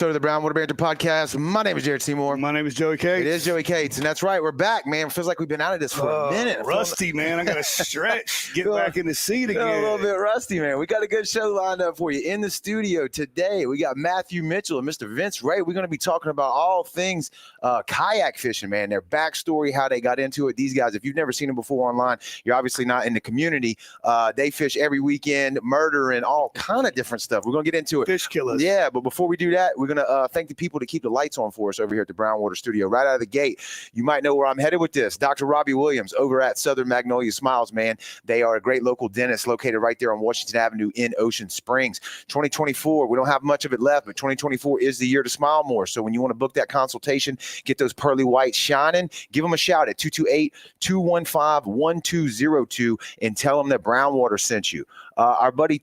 To the Brownwater Banter podcast. My name is Jared Seymour. My name is Joey Cates. It is Joey Cates, and that's right. We're back, man. It feels like we've been out of this for a minute. Rusty, man. I got to stretch, get back in the seat again. A little bit rusty, man. We got a good show lined up for you. In the studio today, we got Matthew Mitchell and Mr. Vince Wray. We're going to be talking about all things kayak fishing, man. Their backstory, how they got into it. These guys, if you've never seen them before online, you're obviously not in the community. They fish every weekend, murder and all kind of different stuff. We're going to get into it. Fish killers. Yeah, but before we do that, we're going to thank the people to keep the lights on for us over here at the Brownwater Studio. Right out of the gate, you might know where I'm headed with this. Dr. Robbie Williams over at Southern Magnolia Smiles, man. They are a great local dentist located right there on Washington Avenue in Ocean Springs. 2024, we don't have much of it left, but 2024 is the year to smile more. So when you want to book that consultation, get those pearly whites shining, give them a shout at 228-215-1202 and tell them that Brownwater sent you. Our buddy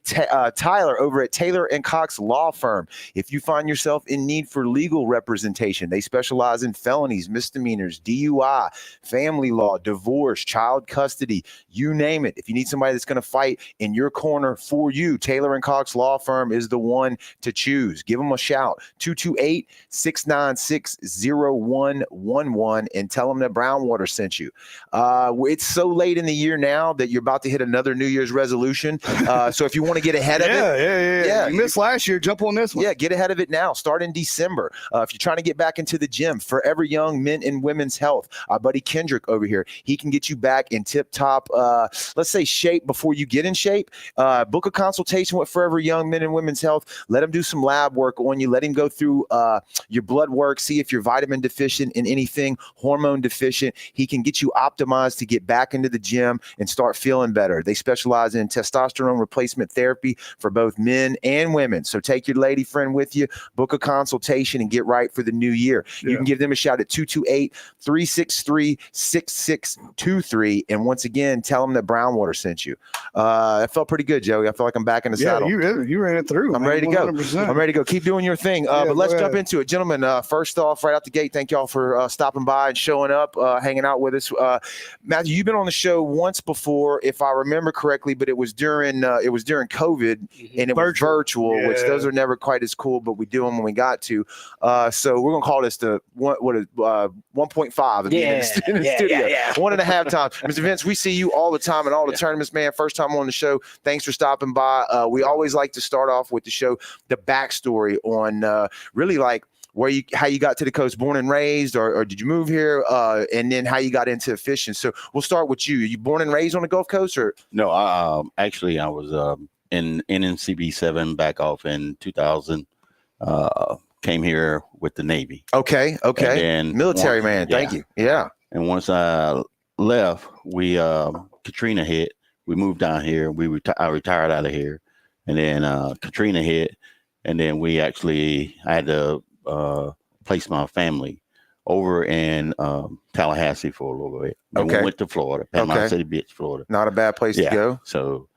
Tyler over at Taylor and Cox Law Firm. If you find yourself in need for legal representation, they specialize in felonies, misdemeanors, DUI, family law, divorce, child custody, you name it. If you need somebody that's going to fight in your corner for you, Taylor and Cox Law Firm is the one to choose. Give them a shout, 228-696-0111, and tell them that Brownwater sent you. It's so late in the year now that you're about to hit another New Year's resolution. So if you want to get ahead of it. Yeah. You missed last year. Jump on this one. Yeah, get ahead of it now. Start in December. If you're trying to get back into the gym, Forever Young Men and Women's Health, our buddy Kendrick over here, he can get you back in tip-top, let's say, shape before you get in shape. Book a consultation with Forever Young Men and Women's Health. Let him do some lab work on you. Let him go through your blood work, see if you're vitamin deficient in anything, hormone deficient. He can get you optimized to get back into the gym and start feeling better. They specialize in testosterone replacement therapy for both men and women. So take your lady friend with you, book a consultation, and get right for the new year. Yeah. You can give them a shout at 228-363-6623. And once again, tell them that Brownwater sent you. It felt pretty good, Joey. I feel like I'm back in the saddle. You ran it through. I'm ready to go. I'm ready to go. Keep doing your thing. But let's jump into it. Gentlemen, first off, right out the gate, thank y'all for stopping by and showing up, hanging out with us. Matthew, you've been on the show once before, if I remember correctly, but it was during COVID, and it was virtual, which those are never quite as cool, but we do them when we got to. So we're gonna call this the 1.5 in the studio. 1.5 times. Mr. Vince, we see you all the time in all the tournaments, man. First time on the show. Thanks for stopping by. We always like to start off with the show, the backstory on really like how you got to the coast, born and raised, or did you move here, and then how you got into fishing. So we'll start with you. Are you born and raised on the Gulf Coast, or? No, actually I was in NNCB 7 back off in 2000. Came here with the Navy. Okay. And military man. Thank you. Yeah. And once I left, Katrina hit. We moved down here. I retired out of here, and then Katrina hit, and then I had to place my family over in Tallahassee for a little bit. And we went to Florida, Panama City Beach, Florida. Not a bad place to go. So,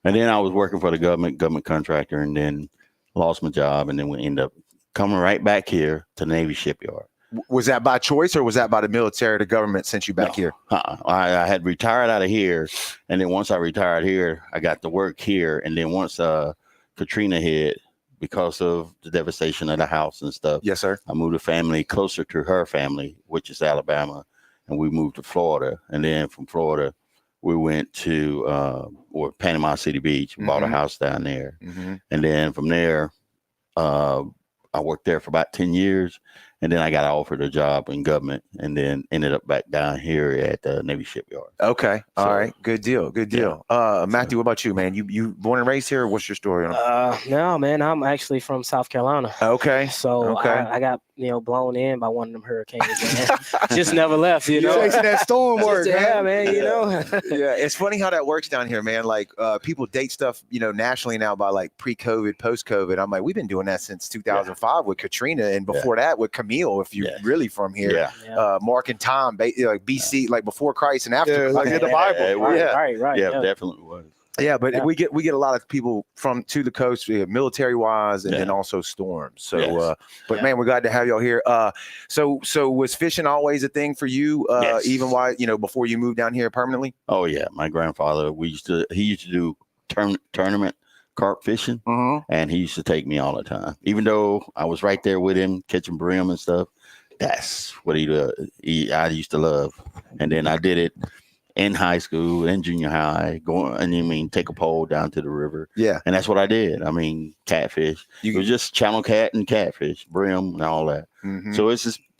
and then I was working for the government contractor, and then lost my job, and then we ended up coming right back here to Navy shipyard. Was that by choice, or was that by the military, the government sent you back here? I had retired out of here, and then once I retired here, I got to work here, and then once Katrina hit, because of the devastation of the house and stuff. Yes, sir. I moved the family closer to her family, which is Alabama, and we moved to Florida. And then from Florida, we went to Panama City Beach, bought a house down there. And then from there, I worked there for about 10 years. And then I got offered a job in government, and then ended up back down here at the Navy shipyard. Okay. All right. Good deal. Matthew, what about you, man? You born and raised here, or what's your story on it? No, man, I'm actually from South Carolina. Okay. So I got, blown in by one of them hurricanes, man. Just never left, Chasing that storm work, man. Yeah, it's funny how that works down here, man. Like people date stuff, nationally now by like pre-COVID, post-COVID. I'm like, we've been doing that since 2005 with Katrina, and before that with Camille, if you're really from here. Mark and Tom, like BC, like before Christ and after. Like in the Bible. Right. Yeah, definitely was. Yeah, but we get a lot of people to the coast, military wise, and then also storms. So, man, we're glad to have y'all here. So was fishing always a thing for you? Even while before you moved down here permanently? Oh yeah, my grandfather. He used to do tournament carp fishing, Mhm. and he used to take me all the time. Even though I was right there with him catching brim and stuff, that's what I used to love. And then I did it in high school and junior high, take a pole down to the river. Yeah. And that's what I did. I mean, catfish. It was just channel cat and catfish, brim and all that. Mhm. So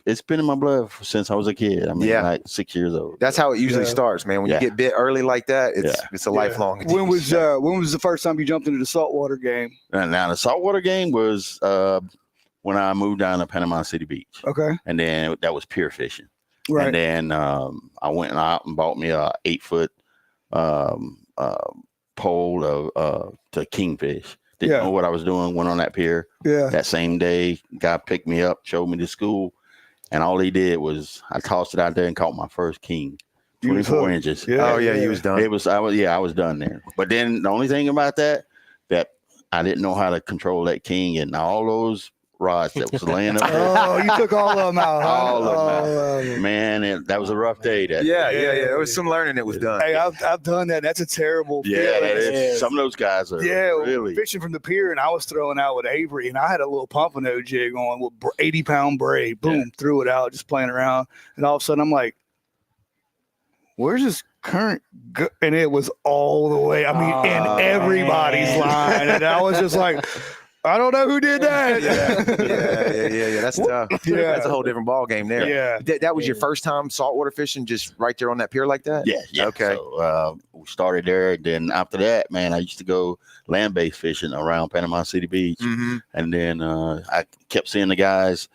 it's been in my blood since I was a kid. I mean, like 6 years old. That's how it usually starts, man. When you get bit early like that, it's a lifelong. When was the first time you jumped into the saltwater game? Now the saltwater game was when I moved down to Panama City Beach. Okay. And then that was pier fishing. Right. And then I went out and bought me a 8-foot pole to kingfish. Didn't know what I was doing. Went on that pier. Yeah. That same day, guy picked me up, showed me to school, and all he did was I tossed it out there and caught my first king, 24 inches. Yeah. Oh yeah, you was done. I was done there. But then the only thing about that I didn't know how to control that king and all those rods that was laying up there. Oh, you took all of them out. Huh? All of them out. Man, that was a rough day. Yeah. There was some learning that was done. Hey, I've done that. That's a terrible Yeah, feeling. that is. Some of those guys are really fishing from the pier, and I was throwing out with Avery, and I had a little pompano jig on with 80-pound braid. Boom, threw it out, just playing around, and all of a sudden I'm like, "Where's this current?" And it was all the way. I mean, in everybody's line, and I was just like, I don't know who did that. Yeah. That's tough. Yeah. That's a whole different ball game there. Yeah. That was your first time saltwater fishing, just right there on that pier like that? Yeah. Okay. So we started there. Then after that, man, I used to go land-based fishing around Panama City Beach. Mm-hmm. And then I kept seeing the guys.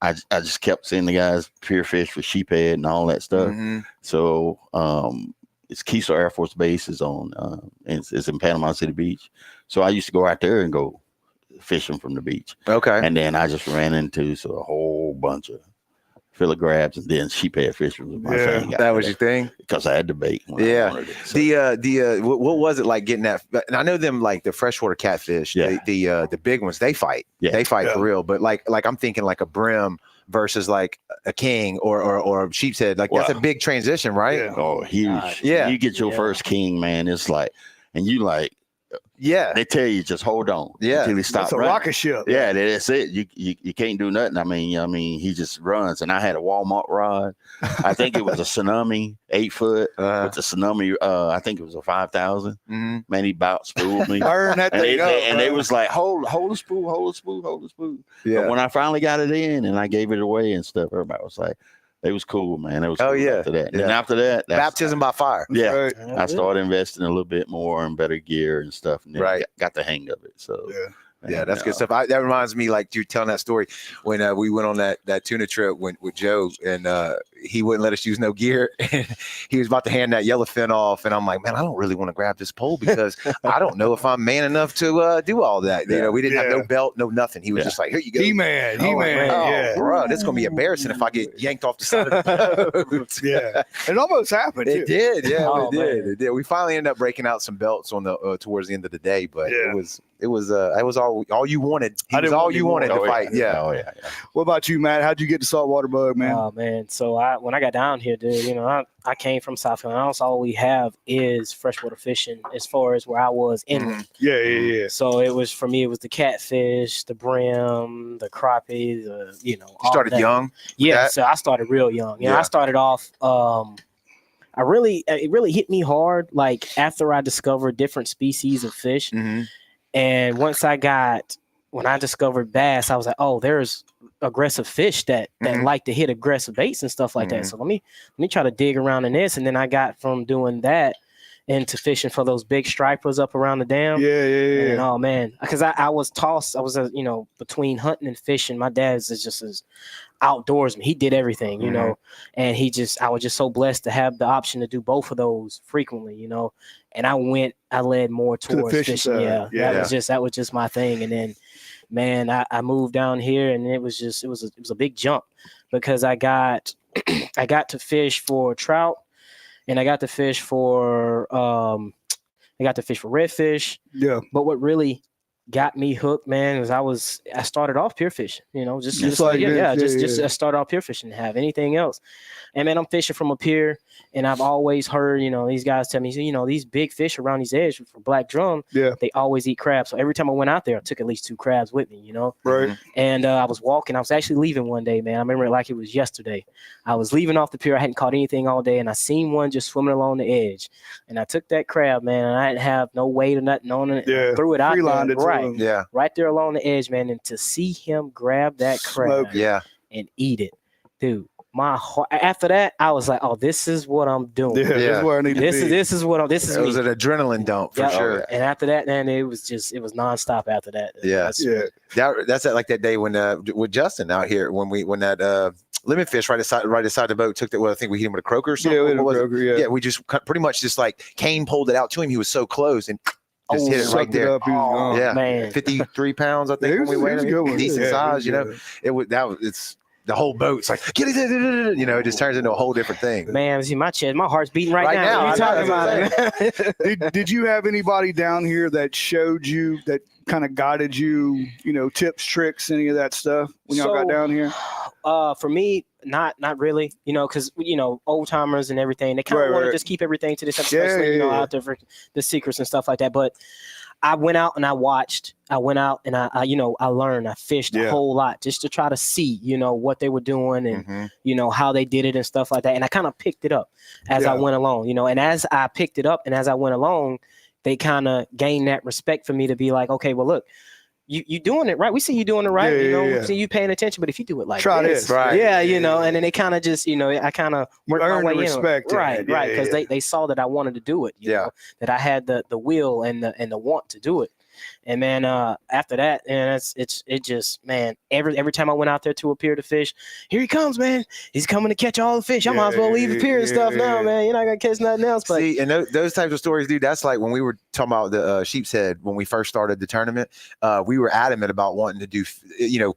I just kept seeing the guys pier fish for sheephead and all that stuff. Mm-hmm. So it's Keystone Air Force Base is on. It's in Panama City Beach. So I used to go out there and go fishing from the beach. Okay. And then I just ran into a whole bunch of fillet crabs, and then sheephead fishing was my thing. That was your thing? Because I had the bait. When I wanted it, so. What was it like getting that? And I know them like the freshwater catfish, the big ones, they fight. Yeah. They fight for real. But like I'm thinking like a brim versus like a king or sheep's head. Like that's a big transition, right? Yeah. Oh, huge. Yeah. You get your first king, man. It's like, and you like, they tell you just hold on until he stops. It's a rocket ship. Yeah, that's it. You can't do nothing. I mean, he just runs. And I had a Walmart rod. I think it was a Tsunami 8-foot with the Tsunami. I think it was a 5,000. Mm-hmm. Man, he about spooled me. Burn that thing up. And they was like, hold the spool. Yeah. But when I finally got it in and I gave it away and stuff, everybody was like, it was cool, man. It was cool after that. And then after that, baptism by fire. Yeah. Right. I started investing a little bit more in better gear and stuff. And then got the hang of it. So Yeah, that's good stuff. That reminds me, like you're telling that story when we went on that tuna trip with Joe, and he wouldn't let us use no gear. And he was about to hand that yellowfin off, and I'm like, man, I don't really want to grab this pole because I don't know if I'm man enough to do all that. You know, we didn't have no belt, no nothing. He was just like, here you go, He-Man. Bro, this is gonna be embarrassing if I get yanked off the side of the boat. Yeah, it almost happened. It too. did, yeah, Oh, it did. We finally ended up breaking out some belts on the towards the end of the day, but it was all you wanted. He was all you wanted to fight. Yeah. Oh yeah. What about you, Matt? How'd you get the saltwater bug, man? Oh man, so when I got down here, dude, you know, I came from South Carolina. So all we have is freshwater fishing as far as where I was inland. Yeah. So it was for me. It was the catfish, the brim, the crappie, You started young. Yeah, so I started real young. I started off. It really hit me hard. Like after I discovered different species of fish, and when I discovered bass, I was like, oh, there's aggressive fish that like to hit aggressive baits and stuff like that. So let me try to dig around in this. And then I got from doing that into fishing for those big stripers up around the dam. Yeah. And oh man, because I was tossed. I was between hunting and fishing. My dad's is just as outdoorsman. He did everything, you know, and I was just so blessed to have the option to do both of those frequently, you know. And I led more towards fishing. That was just my thing. And then, man, I moved down here, and it was a big jump because I got to fish for trout, and I got to fish for redfish. Yeah. But what really got me hooked, man, was I started off pier fishing, just Just like like just yeah. I started off pier fishing, didn't have anything else. And man, I'm fishing from a pier, and I've always heard, these guys tell me, these big fish around these edges for black drum, they always eat crabs. So every time I went out there, I took at least 2 crabs with me, Right. And I was actually leaving one day, man. I remember it like it was yesterday. I was leaving off the pier. I hadn't caught anything all day, and I seen one just swimming along the edge. And I took that crab, man, and I didn't have no weight or nothing on it. Yeah. Threw it out Free-lined there, it to right, him. Yeah. right there along the edge, man. And to see him grab that crab Yeah. and eat it, dude. My heart. After that, I was like, "Oh, this is what I'm doing. Yeah, that's where I need to be. This is what I'm. This is It me." was an adrenaline dump for Yeah. sure. And after that, man, it was nonstop. After that, Yeah. Yeah. That's like that day when with Justin out here when that limit fish right aside the boat took that. Well, I think we hit him with a croaker or something. Yeah, with a What was it? croaker, yeah. Yeah, we just pretty much just like Kane pulled it out to him. He was so close and just hit it right Sucked there. up, he was gone. Yeah, man. 53 pounds, I think. Yeah, when we he was weighed a him. good one. Decent Yeah, size, he was good. It's the whole boat's like get it, it just turns into a whole different thing. Man, see my chest, my heart's beating right now. What I are you talking about? Did you have anybody down here that showed you, that kind of guided you, tips, tricks, any of that stuff when y'all got down here? For me, not really, because old timers and everything, they kind of want to just keep everything to themselves, especially out there for the secrets and stuff like that. But I went out and I watched. I went out and I learned. I fished a whole lot just to try to see, what they were doing and how they did it and stuff like that. And I kind of picked it up as I went along, And as I picked it up and as I went along, they kind of gained that respect for me to be like, okay, well, look, you doing it right. We see you doing it right. We see you paying attention. But if you do it like try this, right? Yeah, and then they kind of just, I kind of worked my way respect in, right, because they saw that I wanted to do it. You know, that I had the will and the want to do it. And man, after that, and it just, man, every time I went out there to a pier to fish, here he comes, man. He's coming to catch all the fish. I might as well leave the pier and stuff now, man. You're not gonna catch nothing else. But see, and those types of stories, dude, that's like when we were talking about the sheep's head when we first started the tournament. We were adamant about wanting to do,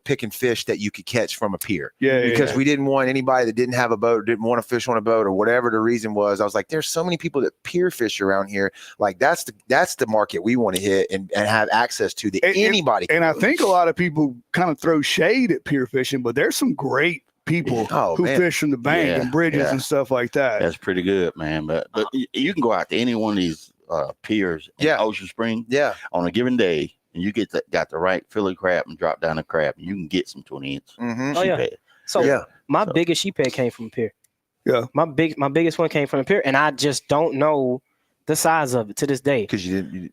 picking fish that you could catch from a pier. Because we didn't want anybody that didn't have a boat, didn't want to fish on a boat, or whatever the reason was. I was like, there's so many people that pier fish around here. Like that's the market we want to hit and have access to that anybody. And I think a lot of people kind of throw shade at pier fishing, but there's some great people who fish from the bank and bridges and stuff like that. That's pretty good, man. But you can go out to any one of these piers in Ocean Spring on a given day, and you got the right fillet crab and drop down a crab, and you can get some 20-inch sheephead. So my biggest sheephead came from a pier. Yeah, my biggest one came from a pier, and I just don't know the size of it to this day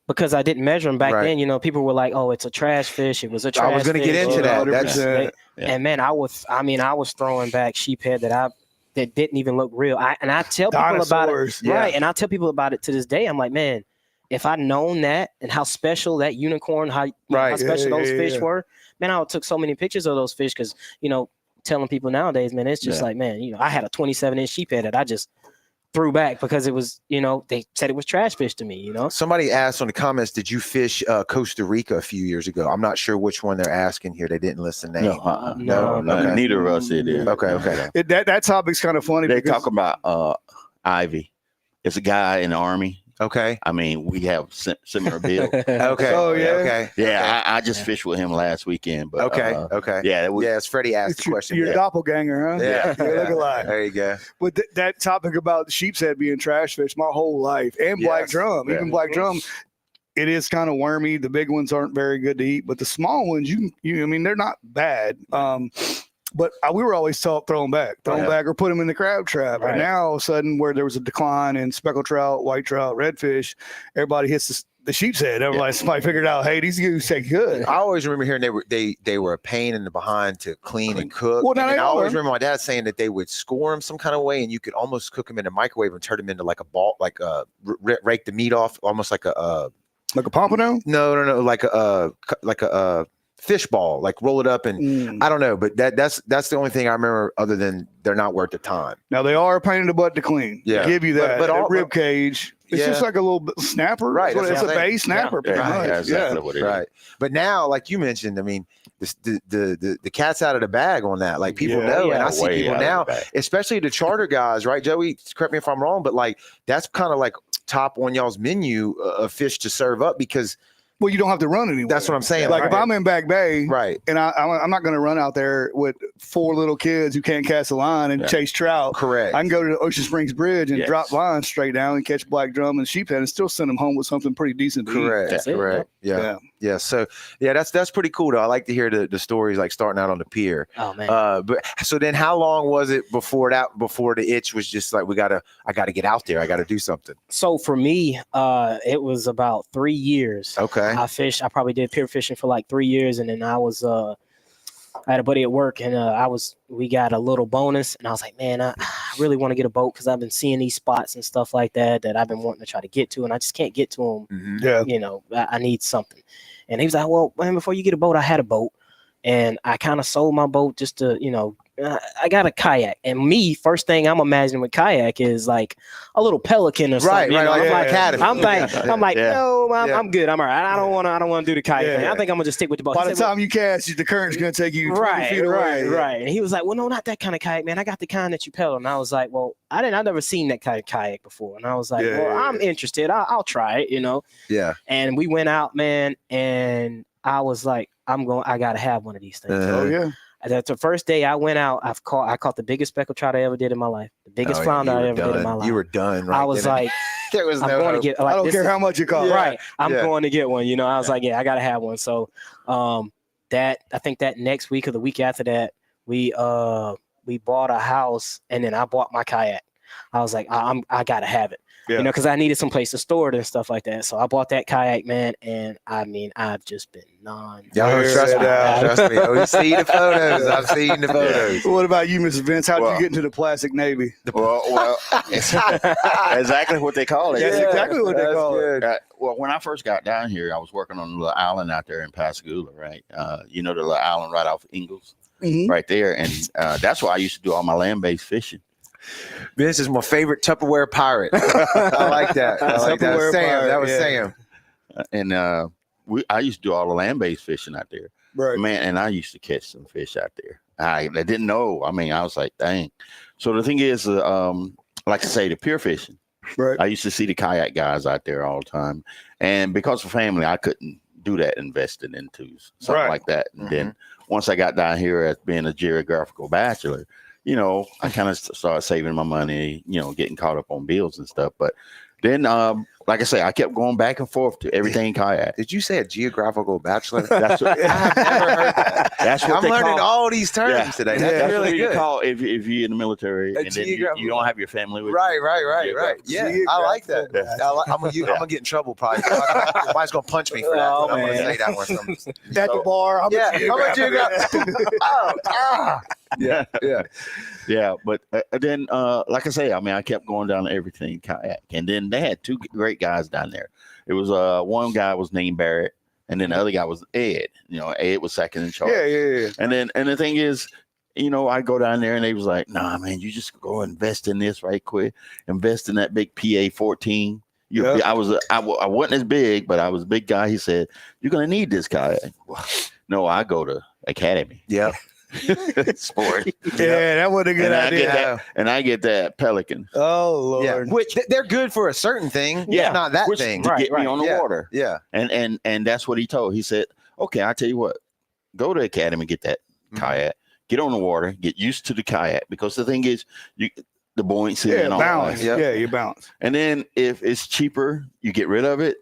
because I didn't measure them back then. People were like, "Oh, it's a trash fish." It was a trash. I was going to get into that. And man, I was throwing back sheephead that didn't even look real. I tell people about it, right? And I tell people about it to this day. I'm like, man, if I'd known that and how special that unicorn, how special those fish were, man, I would took so many pictures of those fish because telling people nowadays, man, it's just like, man, I had a 27-inch sheephead that I just threw back because it was, they said it was trash fish to me, Somebody asked on the comments, did you fish Costa Rica a few years ago? I'm not sure which one they're asking here. They didn't list the name. No. Neither of us did. Okay. That topic's kind of funny. They talk about Ivy. It's a guy in the Army. Okay. I mean, we have similar bill. Okay. Oh, yeah. Okay. Yeah, I just fished with him last weekend. But okay. Yeah. It's Freddie asked the question. Your doppelganger, huh? Yeah. Look alike. There you go. But that topic about the sheep's head being trash fish my whole life, and black drum, even black drum, it is kind of wormy. The big ones aren't very good to eat, but the small ones, I mean, they're not bad. But we were always taught throw them back or put them in the crab trap. Right. And now all of a sudden, where there was a decline in speckled trout, white trout, redfish, everybody hits the sheep's head. Somebody figured out, hey, these goose taste good. I always remember hearing they were a pain in the behind to clean and cook. Well, and I always remember my dad saying that they would score them some kind of way, and you could almost cook them in the microwave and turn them into like a ball, like rake the meat off, almost like a pompano. No, like a fish ball, like roll it up and I don't know, but that's the only thing I remember other than they're not worth the time. Now they are a pain in the butt to clean. Yeah, give you that. But that rib cage, it's just like a little snapper. Right, it's a bay snapper. Pretty much. That's exactly what it is. Right, but now, like you mentioned, I mean, the cat's out of the bag on that. Like people know, and I see people now, especially the charter guys, right? Joey, correct me if I'm wrong, but like that's kind of like top on y'all's menu of fish to serve up because Well, you don't have to run anywhere. That's what I'm saying. Like right. if I'm in Back Bay, right. and I'm not going to run out there with 4 little kids who can't cast a line and chase trout. Correct. I can go to the Ocean Springs Bridge and drop lines straight down and catch black drum and sheephead and still send them home with something pretty decent to eat. Correct. Correct. Yeah. Yeah. So that's pretty cool though. I like to hear the stories like starting out on the pier. Oh man. But so then how long was it before the itch was just like I gotta get out there. I gotta do something. So for me, it was about 3 years. Okay. I probably did pier fishing for like 3 years, and then I had a buddy at work, and we got a little bonus, and I was like, man, I really want to get a boat because I've been seeing these spots and stuff like that I've been wanting to try to get to, and I just can't get to them. Mm-hmm. Yeah. You know, I need something. And he was like, well, man, before you get a boat, I had a boat, and I kind of sold my boat just to, you know, I got a kayak, and first thing I'm imagining with kayak is like a little Pelican or something. Right, you know? I'm like, no, I'm good. I'm all right. I don't want to do the kayak thing. I think I'm gonna just stick with the boat. By the time you cast, the current's going to take you 20 feet away. Right. And he was like, well, no, not that kind of kayak, man. I got the kind that you pedal. And I was like, well, I've never seen that kind of kayak before. And I was like, I'm interested. I'll try it, you know? Yeah. And we went out, man. And I was like, I got to have one of these things. Oh, yeah. That's the first day I went out. I caught the biggest speckled trout I ever did in my life. The biggest flounder I ever did in my life. You were done. Right. I was like, there was I'm going to get. Like, I don't care how much it costs. Right. I'm going to get one. You know, I was like, I got to have one. So, I think that next week or the week after that, we bought a house, and then I bought my kayak. I was like, I got to have it. You know, because I needed some place to store it and stuff like that. So I bought that kayak, man, and I mean, I've just been trust me. I've seen the photos. What about you, Mr. Vince? How'd you get into the plastic Navy? Well, it's exactly what they call it. That's exactly what they call it. Well, when I first got down here, I was working on a little island out there in Pascagoula, right? You know, the little island right off Ingalls, right there. And that's why I used to do all my land-based fishing. This is my favorite Tupperware pirate. I like that. Sam. That was Sam. And I used to do all the land-based fishing out there. Right. Man, and I used to catch some fish out there. I didn't know. I mean, I was like, dang. So the thing is, like I say, the pier fishing. Right. I used to see the kayak guys out there all the time. And because of family, I couldn't do that, investing into something like that. And then once I got down here as being a geographical bachelor, you know, I kind of started saving my money, you know, getting caught up on bills and stuff. But then, like I say, I kept going back and forth to everything kayak. Did you say a geographical bachelor? That's what, I've never heard that. That's what I'm learning all these terms today. That's really what good. You call if you're in the military and then you don't have your family with you. Right. Yeah, I like that. I'm gonna get in trouble probably. Somebody's gonna punch me for that. I'm gonna say that one. At the bar. I'm a geographical. Yeah. But then, like I say, I mean, I kept going down to everything kayak, and then they had 2 great guys down there. It was one guy was named Barrett, and then the other guy was Ed. You know, Ed was second in charge. Yeah. And the thing is, you know, I go down there, and they was like, "Nah, man, you just go invest in this right quick. Invest in that big PA-14." I wasn't as big, but I was a big guy. He said, "You're gonna need this kayak." No, I go to Academy. Yeah. Sport. That was a good idea. I get that Pelican. Oh Lord. Yeah. Which they're good for a certain thing. Yeah. Not that thing. To get me on the water. Yeah. And that's what he told. He said, "Okay, I'll tell you what. Go to Academy, get that kayak, get on the water, get used to the kayak, because the thing is, the buoyancy and all balance. that. Yeah, you balance. And then if it's cheaper, you get rid of it.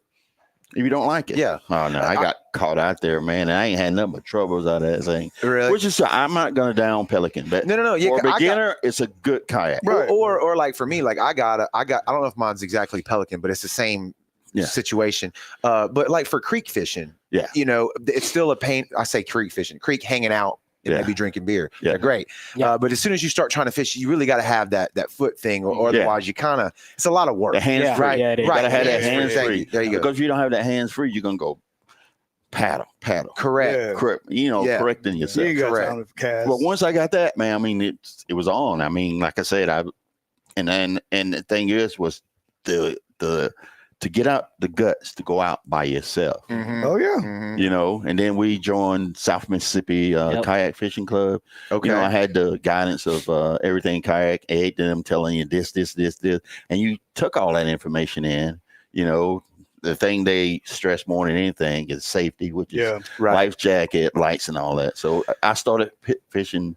If you don't like it, oh no, I got caught out there, man, and I ain't had nothing but troubles out of that thing. Really? Which is, I'm not gonna down Pelican, but no. Yeah, for a beginner, it's a good kayak. Right. Or like for me, like I got. I don't know if mine's exactly Pelican, but it's the same situation. But like for creek fishing, you know, it's still a pain. I say creek fishing, creek hanging out. And maybe drinking beer. Yeah, they're great. Yeah. But as soon as you start trying to fish, you really got to have that foot thing, or otherwise you kind of, it's a lot of work. The hands free. Yeah, you got to have that hands free. There you go. Because if you don't have that hands free, you're going to go paddle. Correct. Correcting yourself. You got time to cast. But once I got that, man, I mean, it was on. I mean, like I said, and the thing was to get out the guts to go out by yourself. Oh yeah. You know, and then we joined South Mississippi Kayak Fishing Club. Okay. You know, I had the guidance of everything kayak, Ed them telling you this, and you took all that information in, you know, the thing they stress more than anything is safety, which is Right. life jacket, lights, and all that. So I started fishing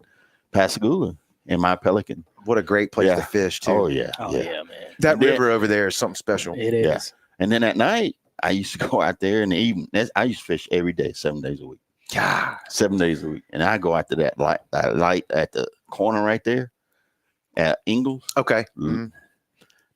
Pascagoula in my Pelican. What a great place Yeah. to fish too. Oh yeah, Oh yeah. yeah, man. That And then- river over there is something special. It is. Yeah. And then at night, I used to go out there in the evening. I used to fish every day, 7 days a week. God. 7 days a week. And I go out to that light at the corner right there at Ingles. Okay. Mhm.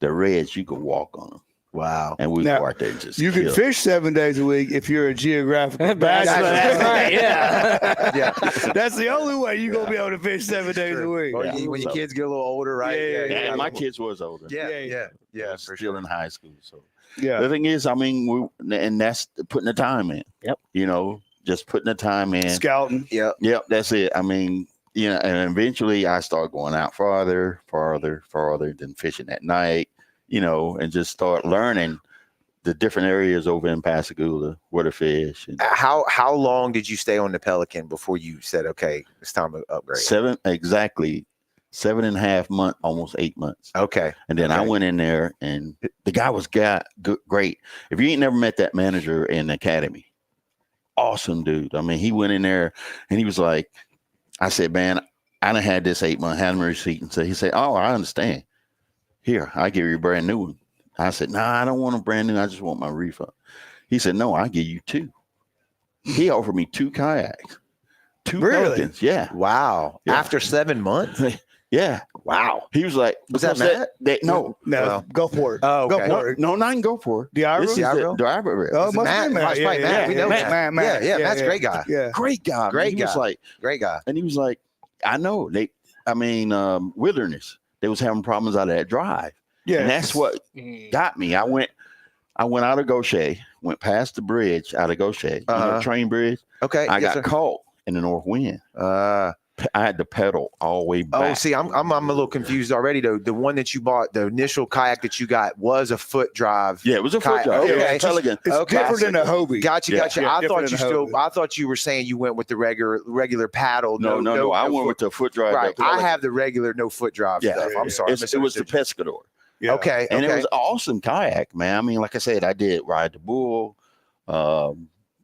The reds, you could walk on them. Wow. And we Now, go out there and just You can kill. fish 7 days a week if you're a geographical bachelor. That's right. Yeah. Yeah. That's the only way you're gonna be able to fish 7 days a week. Or Yeah. when your So- kids get a little older, right? Yeah, Yeah, my kids was older. Yeah, Yeah, yeah, yeah, Was for still sure. in high school. So Yeah. the thing is, I mean, and that's putting the time in. Yep. You know, just putting the time in. Scouting. Yeah. Yep, that's it. I mean, you know, and eventually I started going out farther, than fishing at night, you know, and just start learning the different areas over in Pascagoula where to fish. And How long did you stay on the Pelican before you said, okay, it's time to upgrade? 7.5 months, almost 8 months. Okay. And then I Okay. went in there, and the guy was great. If you ain't never met that manager in the academy, awesome dude. I mean, he went in there and he was like, I said, man, I done had this 8 month, had my receipt. And so he said, oh, I understand. Here, I give you a brand new one. I said, nah, I don't want a brand new. I just want my refund. He said, no, I'll give you 2. He offered me 2 kayaks, 2 Really? Pelicans. Yeah. Wow. Yeah. After 7 months? Yeah. Wow. He was like, Was that because Matt? no, No, Well. go for it. Oh, okay. Go for it. no, not go for it. The Ira? This is Ira? the Ira. Oh, Is it must Matt? be Matt. Must be Matt. We know Matt. Matt. Yeah, Matt's a great guy. Yeah. Great guy. Great man. He was guy. like, Great guy. and he was like, I know Wilderness. They was having problems out of that drive. Yeah. And that's what got me. I went out of Gaucher, went past the bridge out of Gaucher, you know, train bridge. Okay. I yes, got sir. caught in the north wind. I had to pedal all the way Oh, back. see, I'm a little confused already though. The one that you bought, the initial kayak that you got was a foot drive. Yeah, it was a foot Kayak. drive. It was Okay. a Pelican. It's Okay. different than a Hobie. Gotcha. Yeah. Yeah, I different than a I thought you were saying you went with the regular paddle. No. I went foot. with the foot drive. Right. the I Pelican. have the regular no foot drive Yeah. stuff. I'm sorry. I It was the misunderstood you. Pescador. Yeah. Okay. And okay. it was an awesome kayak, man. I mean, like I said, I did ride the bull,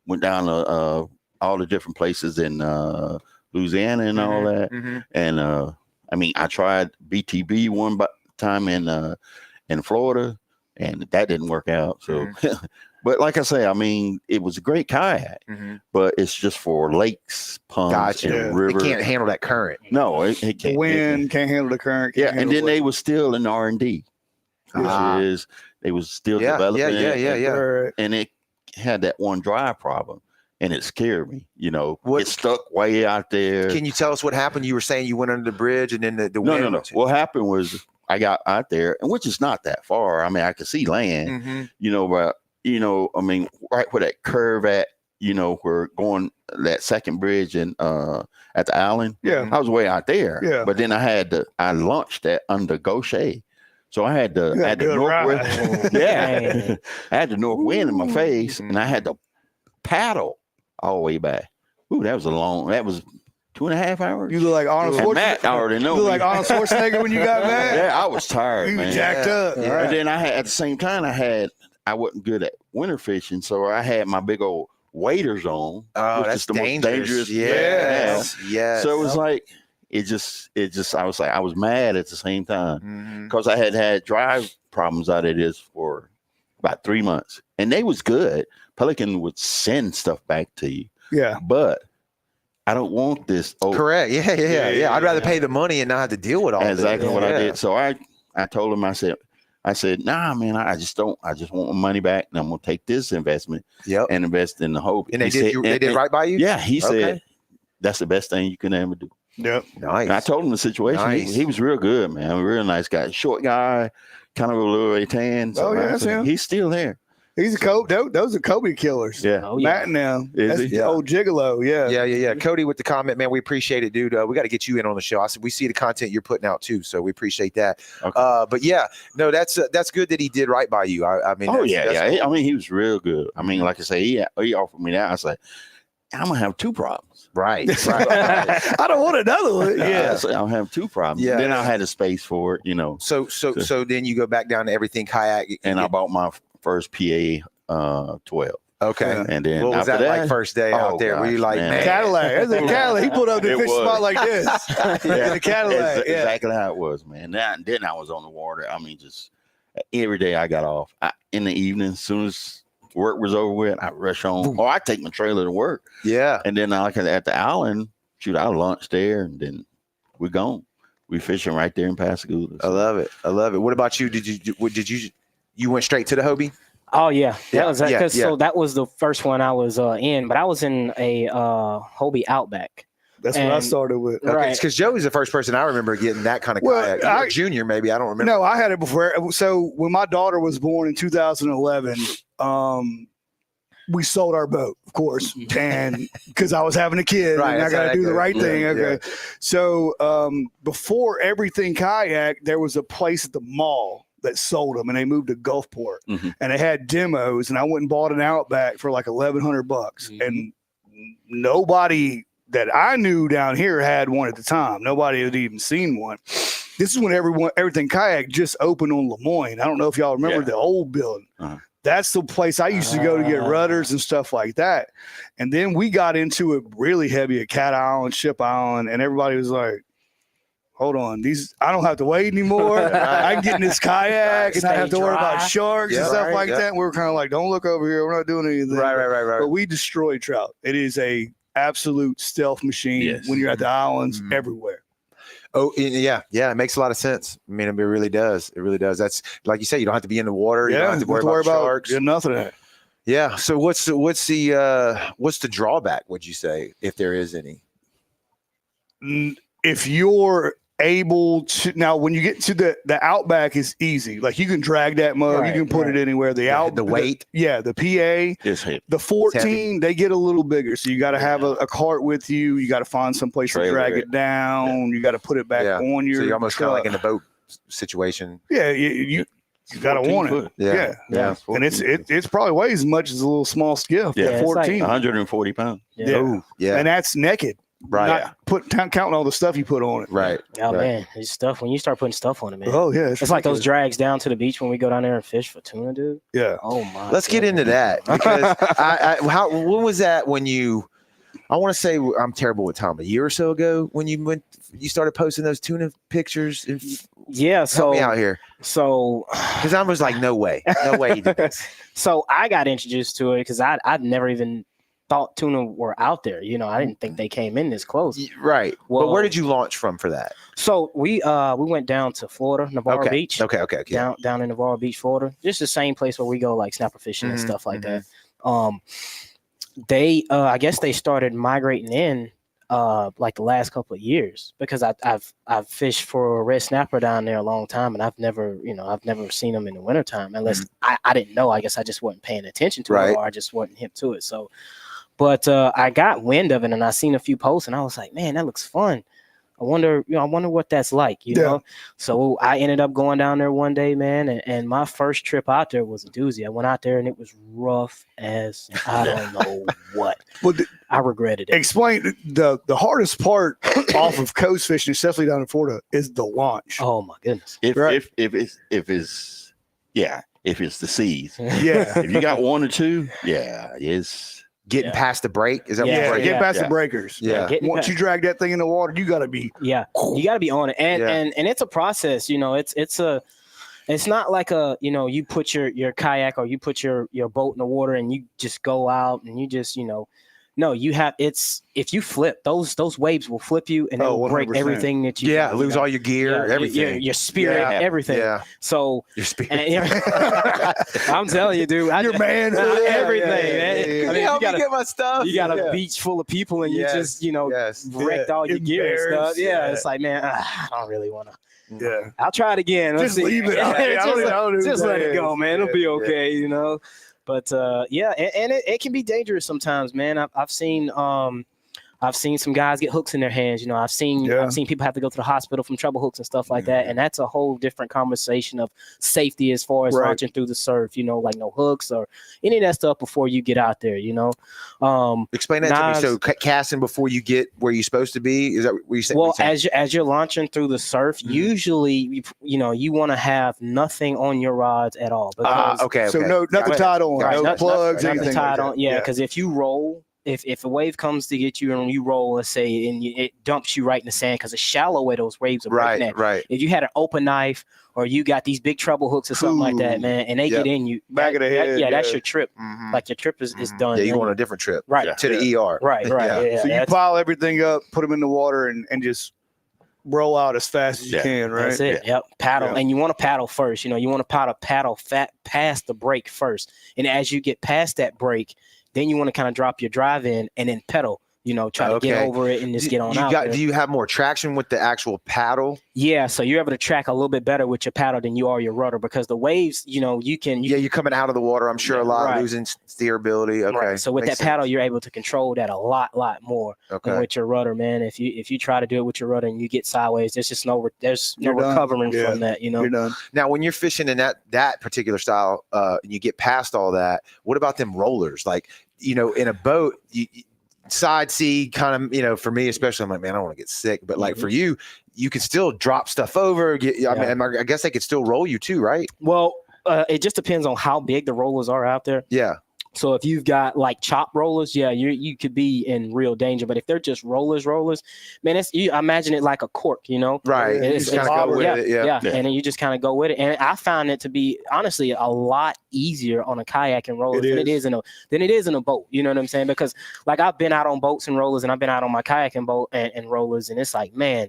went down to all the different places in Louisiana and all that. Mhm. And I mean, I tried BTB one time in Florida, and that didn't work out. So, but like I say, I mean, it was a great kayak, Mhm. but it's just for lakes, ponds, Gotcha. and Yeah. It rivers. can't handle that current. No, it can't. The wind can't handle the current. Yeah, can't and handle then they was still in R&D, which Ah. is they was still Yeah, developing. yeah, it, yeah, and- yeah. Right. And it had that one drive problem, and it scared me. You know, What- it stuck way out there. Can you tell us what happened? You were saying you went under the bridge and then the No, wind. no, no. What happened was I got out there, and which is not that far. I mean, I could see land. Mhm. You know, but I mean, right where that curve at. You know, we're going that second bridge and at the island. Yeah. I was way out there. Yeah. But then I launched that under Gaucher. So I had You got the good northwest. ride. Yeah. I had the north wind in my face, Ooh. and I had to paddle all the way back. Ooh, that was 2.5 hours. You look like Arnold And Matt Schwarzenegger. already You know look me. like Arnold Schwarzenegger when you got mad. Yeah, I was tired, You man. jacked up. Yeah. And then I had at the same time I wasn't good at winter fishing, so I had my big old waders on. Oh, which that's is the most dangerous. dangerous thing to Yes. Yes. So it was like it just I was mad at the same time Mhm. because I had drive problems out of this for about 3 months, and they was good. Pelican would send stuff back to you, Yeah. but I don't want this. Correct. Yeah. I'd rather yeah. pay the money and not have to deal with all this. Exactly what I Yeah. did. So I told him, I said, nah, man, I just want my money back, and I'm gonna take this investment Yep. and invest in the Hope. And they He did. said- They did right by you. Yeah, he Okay. said that's the best thing you can ever do. Yep. Nice. And I told him the situation. Nice. He was real good, man. A real nice guy, short guy, kind of a little tan. Oh, yeah, I that's said, him. He's still there. He's a Kobe. Those are Kobe killers. Yeah. Oh yeah. Matt and them. Is That's he? the Yeah. old gigolo. Yeah. Yeah. Cody with the comment, man. We appreciate it, dude. We got to get you in on the show. I said we see the content you're putting out too, so we appreciate that. Okay. But yeah, no, that's good that he did right by you. I mean, Oh that's- yeah, that's yeah. cool. I mean, he was real good. I mean, like I say, he offered me that. I was like, I'm gonna have 2 problems. Right. I don't want another one. I Yeah. said, I'll have 2 problems. Yeah. Then I had a space for it, So then you go back down to everything kayak, and I bought my first PA 12. Okay. Yeah. And then What was after that like first day out oh, there? Were you gosh, like, man. Cadillac. There's a Cadillac. He pulled up the It fish was. spot like this. In a Cadillac. That's Yeah. exactly how it was, man. Then I was on the water. I mean, just every day I got off. In the evening, as soon as work was over with, I rush home. Or I take my trailer to work. Yeah. And then at the island, shoot, I lunch there, and then we gone. We fishing right there in Pascagoula. I love it. I love it. What about you? You went straight to the Hobie? Oh yeah, Yeah, that was that. yeah, yeah. So that was the first one I was in, but I was in a Hobie Outback. That's what I And- started with. Okay, Right. because Joey's the first person I remember getting that kind of Well, kayak. You were junior, maybe. I don't remember. No, I had it before. So when my daughter was born in 2011, we sold our boat, of course, and because I was having a kid, Right, and I that's how got to that do the goes. right Yeah, thing. Okay, yeah. so before everything kayak, there was a place at the mall that sold them, and they moved to Gulfport, Mhm. and they had demos, and I went and bought an Outback for like $1,100, Mhm. and nobody that I knew down here had one at the time. Nobody had even seen one. This is when everything kayak just opened on Lemoyne. I don't know if y'all remember Yeah. the old building. Uh-huh. That's the place I used to go to get rudders and stuff like that. And then we got into it really heavy at Cat Island, Ship Island, and everybody was like, hold on, I don't have to wait anymore. I can get in this kayak and I Stay have to worry about dry. sharks and Yeah, stuff right, like yeah. that. And we were kind of like, don't look over here. We're not doing anything. Right. But we destroy trout. It is a absolute stealth machine Yes. when you're at the islands Mhm. everywhere. Oh, yeah. It makes a lot of sense. I mean, it really does. It really does. That's like you say, you don't have to be in the water. You don't have to worry about sharks. nothing of that. Yeah. So what's the drawback, would you say, if there is any? If you're able to, now when you get to the Outback is easy. Like you can drag that mug, Right, you can put it anywhere. The weight. The PA, It's heavy. the 14, they get a little bigger. So you got to have a cart with you. You got to find some place to Trailer drag it. it down. You got to put it back Yeah. on your So you're almost kind of like in truck. the boat situation. Yeah, you got to 14 want it. foot. Yeah. Yeah. And it's probably weighs as much as a little small skiff. Yeah, Yeah, it's like 14. 140 pounds. Yeah. Oh, yeah. And that's naked. Right. Not counting all the stuff you put on it. Right. Oh Right. man, it's stuff when you start putting stuff on it, man. Oh yeah, It's like those drags down to the beach when we go down there and fish for tuna, dude. Yeah. Oh my. Let's get into that because when was that when you? I want to say I'm terrible with time. A year or so ago when you started posting those tuna pictures. Yeah. Help So me out here so because I was like, no way you did this. so I got introduced to it because I'd never even thought tuna were out there. You know, I didn't think they came in this close. Right. Well- but where did you launch from for that? So we went down to Florida, Navarro Beach. Okay. Down in Navarro Beach, Florida. Just the same place where we go like snapper fishing and Mhm, stuff like that. They I guess they started migrating in like the last couple of years because I've fished for a red snapper down there a long time and I've never seen them in the wintertime unless I didn't know. I guess I just wasn't paying attention to Right. it or I just wasn't hip to it. So but I got wind of it and I seen a few posts and I was like, man, that looks fun. I wonder what that's like, you know? So I ended up going down there one day, man. And my first trip out there was a doozy. I went out there and it was rough as I don't know what. Well, I regretted it. explain the hardest part off of coast fishing, especially down in Florida, is the launch. Oh my goodness. If Right. if it's the seas. Yeah. If you got one or two, it's Getting Yeah. past the break is that Yeah, what Yeah, break? get past Yeah. the breakers. Yeah. Getting Once pa- you drag that thing in the water, you got to be. Yeah, you got to be on it, and Yeah. and it's a process. You know, it's not like you put your kayak or you put your boat in the water and you just go out and you just no, you have if you flip those waves will flip you and it Oh, will break 100%. everything that you Yeah, you lose got. all your gear, everything. your spirit, Yeah. everything. Yeah, So your spirit. I'm telling you, dude, Your man. everything. Yeah, man. yeah, yeah. I mean, Help you me got get my stuff. you got a beach full of people and Yes, you just yes. wrecked Yeah. all your gear and stuff. Embarrassed. Yeah, Yeah. it's like, man, I don't really want to. Yeah. I'll try it again. Let's Just see. leave it. Just let it go, man. It'll be Yeah. okay, you know. But yeah, and it can be dangerous sometimes, man. I've seen I've seen some guys get hooks in their hands. You know, I've seen people have to go to the hospital from treble hooks and stuff like that. And that's a whole different conversation of safety as far as launching through the surf. You know, like no hooks or any of that stuff before you get out there. You know, explain that to me. So casting before you get where you're supposed to be, is that what you saying? Well, as you're launching through the surf, usually you want to have nothing on your rods at all. Because, So nothing tied on, no plugs, nothing tied like on. Yeah, because if you roll. If a wave comes to get you and you roll, let's say, and it dumps you right in the sand because it's shallow where those waves are breaking at. Right. If you had an open knife or you got these big treble hooks or something like that, man, and they get in you, back of the head. That's your trip. Like your trip is done. Yeah, you on a different trip. Right. To the ER. Right. Yeah. So you pile everything up, put them in the water, and just roll out as fast as you can, right? That's it. Yep. Paddle. And you want to paddle first. You know, you want to paddle past the break first. And as you get past that break, then you want to kind of drop your drive in and then pedal, you know, try to get over it and just get on out there. Do you have more traction with the actual paddle? Yeah, so you're able to track a little bit better with your paddle than you are your rudder because the waves, you know, you're coming out of the water, I'm sure a lot losing steerability. Okay. Right. So with that paddle, you're able to control that a lot more than with your rudder, man. If you try to do it with your rudder and you get sideways, there's no recovering from that, you know. You're done. Now, when you're fishing in that particular style, and you get past all that, what about them rollers? Like, you know, in a boat, side sea kind of, you know, for me especially, I'm like, man, I don't want to get sick. But like for you, you can still drop stuff over. I guess they could still roll you too, right? Well, it just depends on how big the rollers are out there. Yeah. So if you've got like chop rollers, you could be in real danger. But if they're just rollers, man, I imagine it like a cork, you know? Right. It's kind of go with it. Yeah. And then you just kind of go with it. And I found it to be honestly a lot easier on a kayak and rollers than it is in a boat. You know what I'm saying? Because like I've been out on boats and rollers, and I've been out on my kayak and boat and rollers, and it's like, man,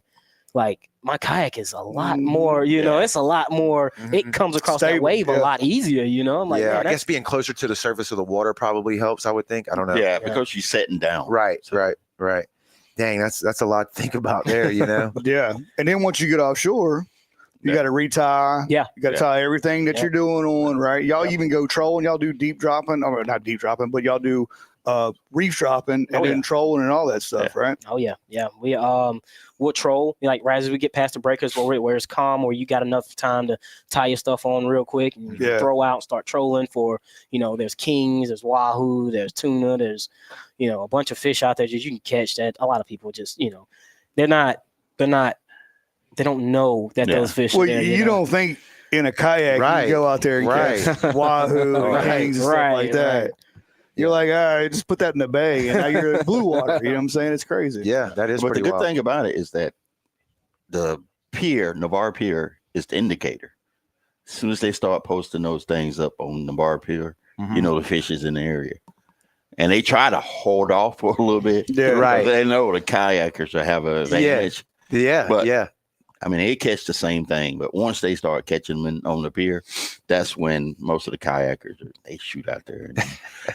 like my kayak is a lot more, you know, it's a lot more, it comes across that wave a lot easier, you know. I'm like, I guess being closer to the surface of the water probably helps, I would think. I don't know. Yeah, because you're setting down. Right. Dang, that's a lot to think about there, you know. Yeah. And then once you get offshore, you got to retie. Yeah. You got to tie everything that you're doing on, right? Y'all even go trolling. Y'all do deep dropping, or not deep dropping, but y'all do reef dropping and then trolling and all that stuff, right? Oh yeah. We'll troll like right as we get past the breakers where it's calm, where you got enough time to tie your stuff on real quick and throw out and start trolling for, you know, there's kings, there's wahoo, there's tuna, there's, you know, a bunch of fish out there that you can catch that a lot of people just, you know, they don't know that those fish are there. You don't think in a kayak you go out there and catch wahoo and kings and stuff like that. Right. You're like, all right, just put that in the bay, and now you're in blue water. You know what I'm saying? It's crazy. Yeah, that is. But pretty the good wild thing about it is that the Navarre Pier is the indicator. As soon as they start posting those things up on Navarre Pier, you know the fish is in the area, and they try to hold off for a little bit. Yeah, right. They know the kayakers will have an advantage. Yeah. I mean, they catch the same thing, but once they start catching them on the pier, that's when most of the kayakers they shoot out there,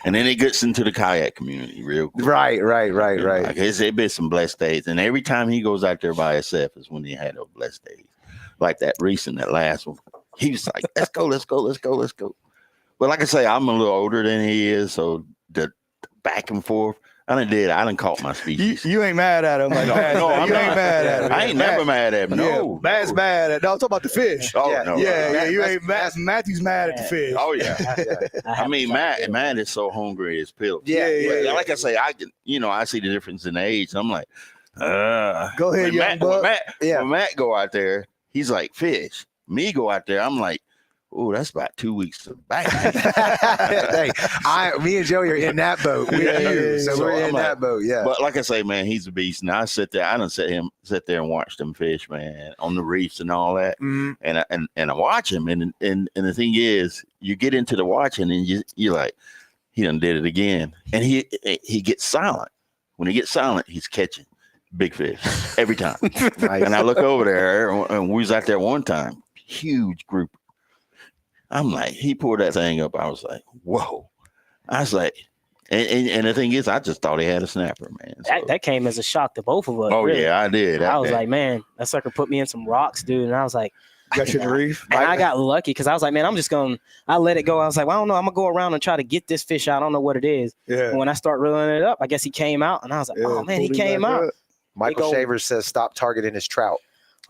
and then it gets into the kayak community real quick. Right. Like it's been some blessed days, and every time he goes out there by himself is when he had those blessed days. Like that last one, he was like, "Let's go." But like I say, I'm a little older than he is, so the back and forth. I done caught my species. You ain't mad at him. Like, no, ain't mad at him. I ain't never mad at him. No. Matt's mad at. No, I'm talking about the fish. Oh, no. Yeah. You ain't mad. Matthew's mad at the fish. Oh, yeah. I mean, Matt is so hungry as pills. Yeah. Like I say, I see the difference in age. I'm like, go ahead, young buck. When Matt go out there, he's like, fish. Me go out there, I'm like, oh, that's about 2 weeks back. Hey, me and Joey are in that boat. So we're in that boat. Yeah. But like I say, man, he's a beast. And I done sit there and watch them fish, man, on the reefs and all that. And I watch him. And the thing is, you get into the watching and you're like, he done did it again. And he gets silent. When he gets silent, he's catching big fish every time. And I look over there, and we was out there one time, huge group. I'm like, he pulled that thing up. I was like, whoa. I was like, and the thing is, I just thought he had a snapper, man. So, that came as a shock to both of us. Oh, really. Yeah, I did. I was like, man, that sucker put me in some rocks, dude. And I was like, Got you in the reef. And I got lucky because I was like, man, I let it go. I was like, well, I don't know. I'm gonna go around and try to get this fish out. I don't know what it is. Yeah. And when I start reeling it up, I guess he came out, and I was like, oh man, he pulled him came back out. up. Michael Shavers says stop targeting his trout.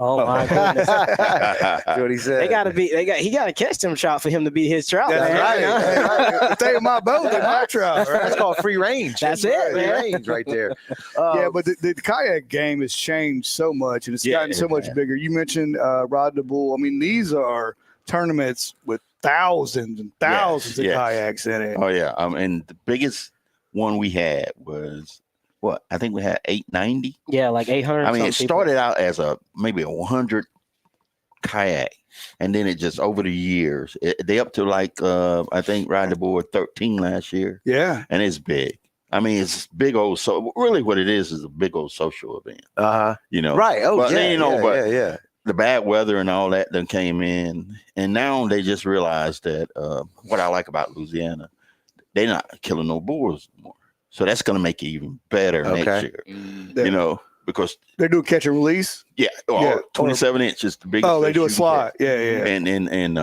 Oh my goodness. That's what he said. He gotta catch them trout for him to be his trout. That's man. right. You know? Hey, stay in my boat, in my trout. Right? That's called free range. That's it, Free man. range right there. Yeah, but the kayak game has changed so much, and it's gotten so much bigger. You mentioned Rod the Bull. I mean, these are tournaments with thousands and thousands of kayaks in it. Oh yeah. And the biggest one we had was what? I think we had 890. Yeah, like 800. I mean, it started out as maybe a 100 kayak, and then it just over the years they up to like I think Ride the Board 13 last year. Yeah, and it's big. I mean, it's big old. So really, what it is a big old social event. You know, right? Oh, but, yeah, you know, yeah. The bad weather and all that then came in, and now they just realized that what I like about Louisiana, they're not killing no bulls anymore. So that's going to make it even better next year, you know, because they do catch and release. Yeah, 27 inches the biggest. Oh, they do a slide. Yeah. And in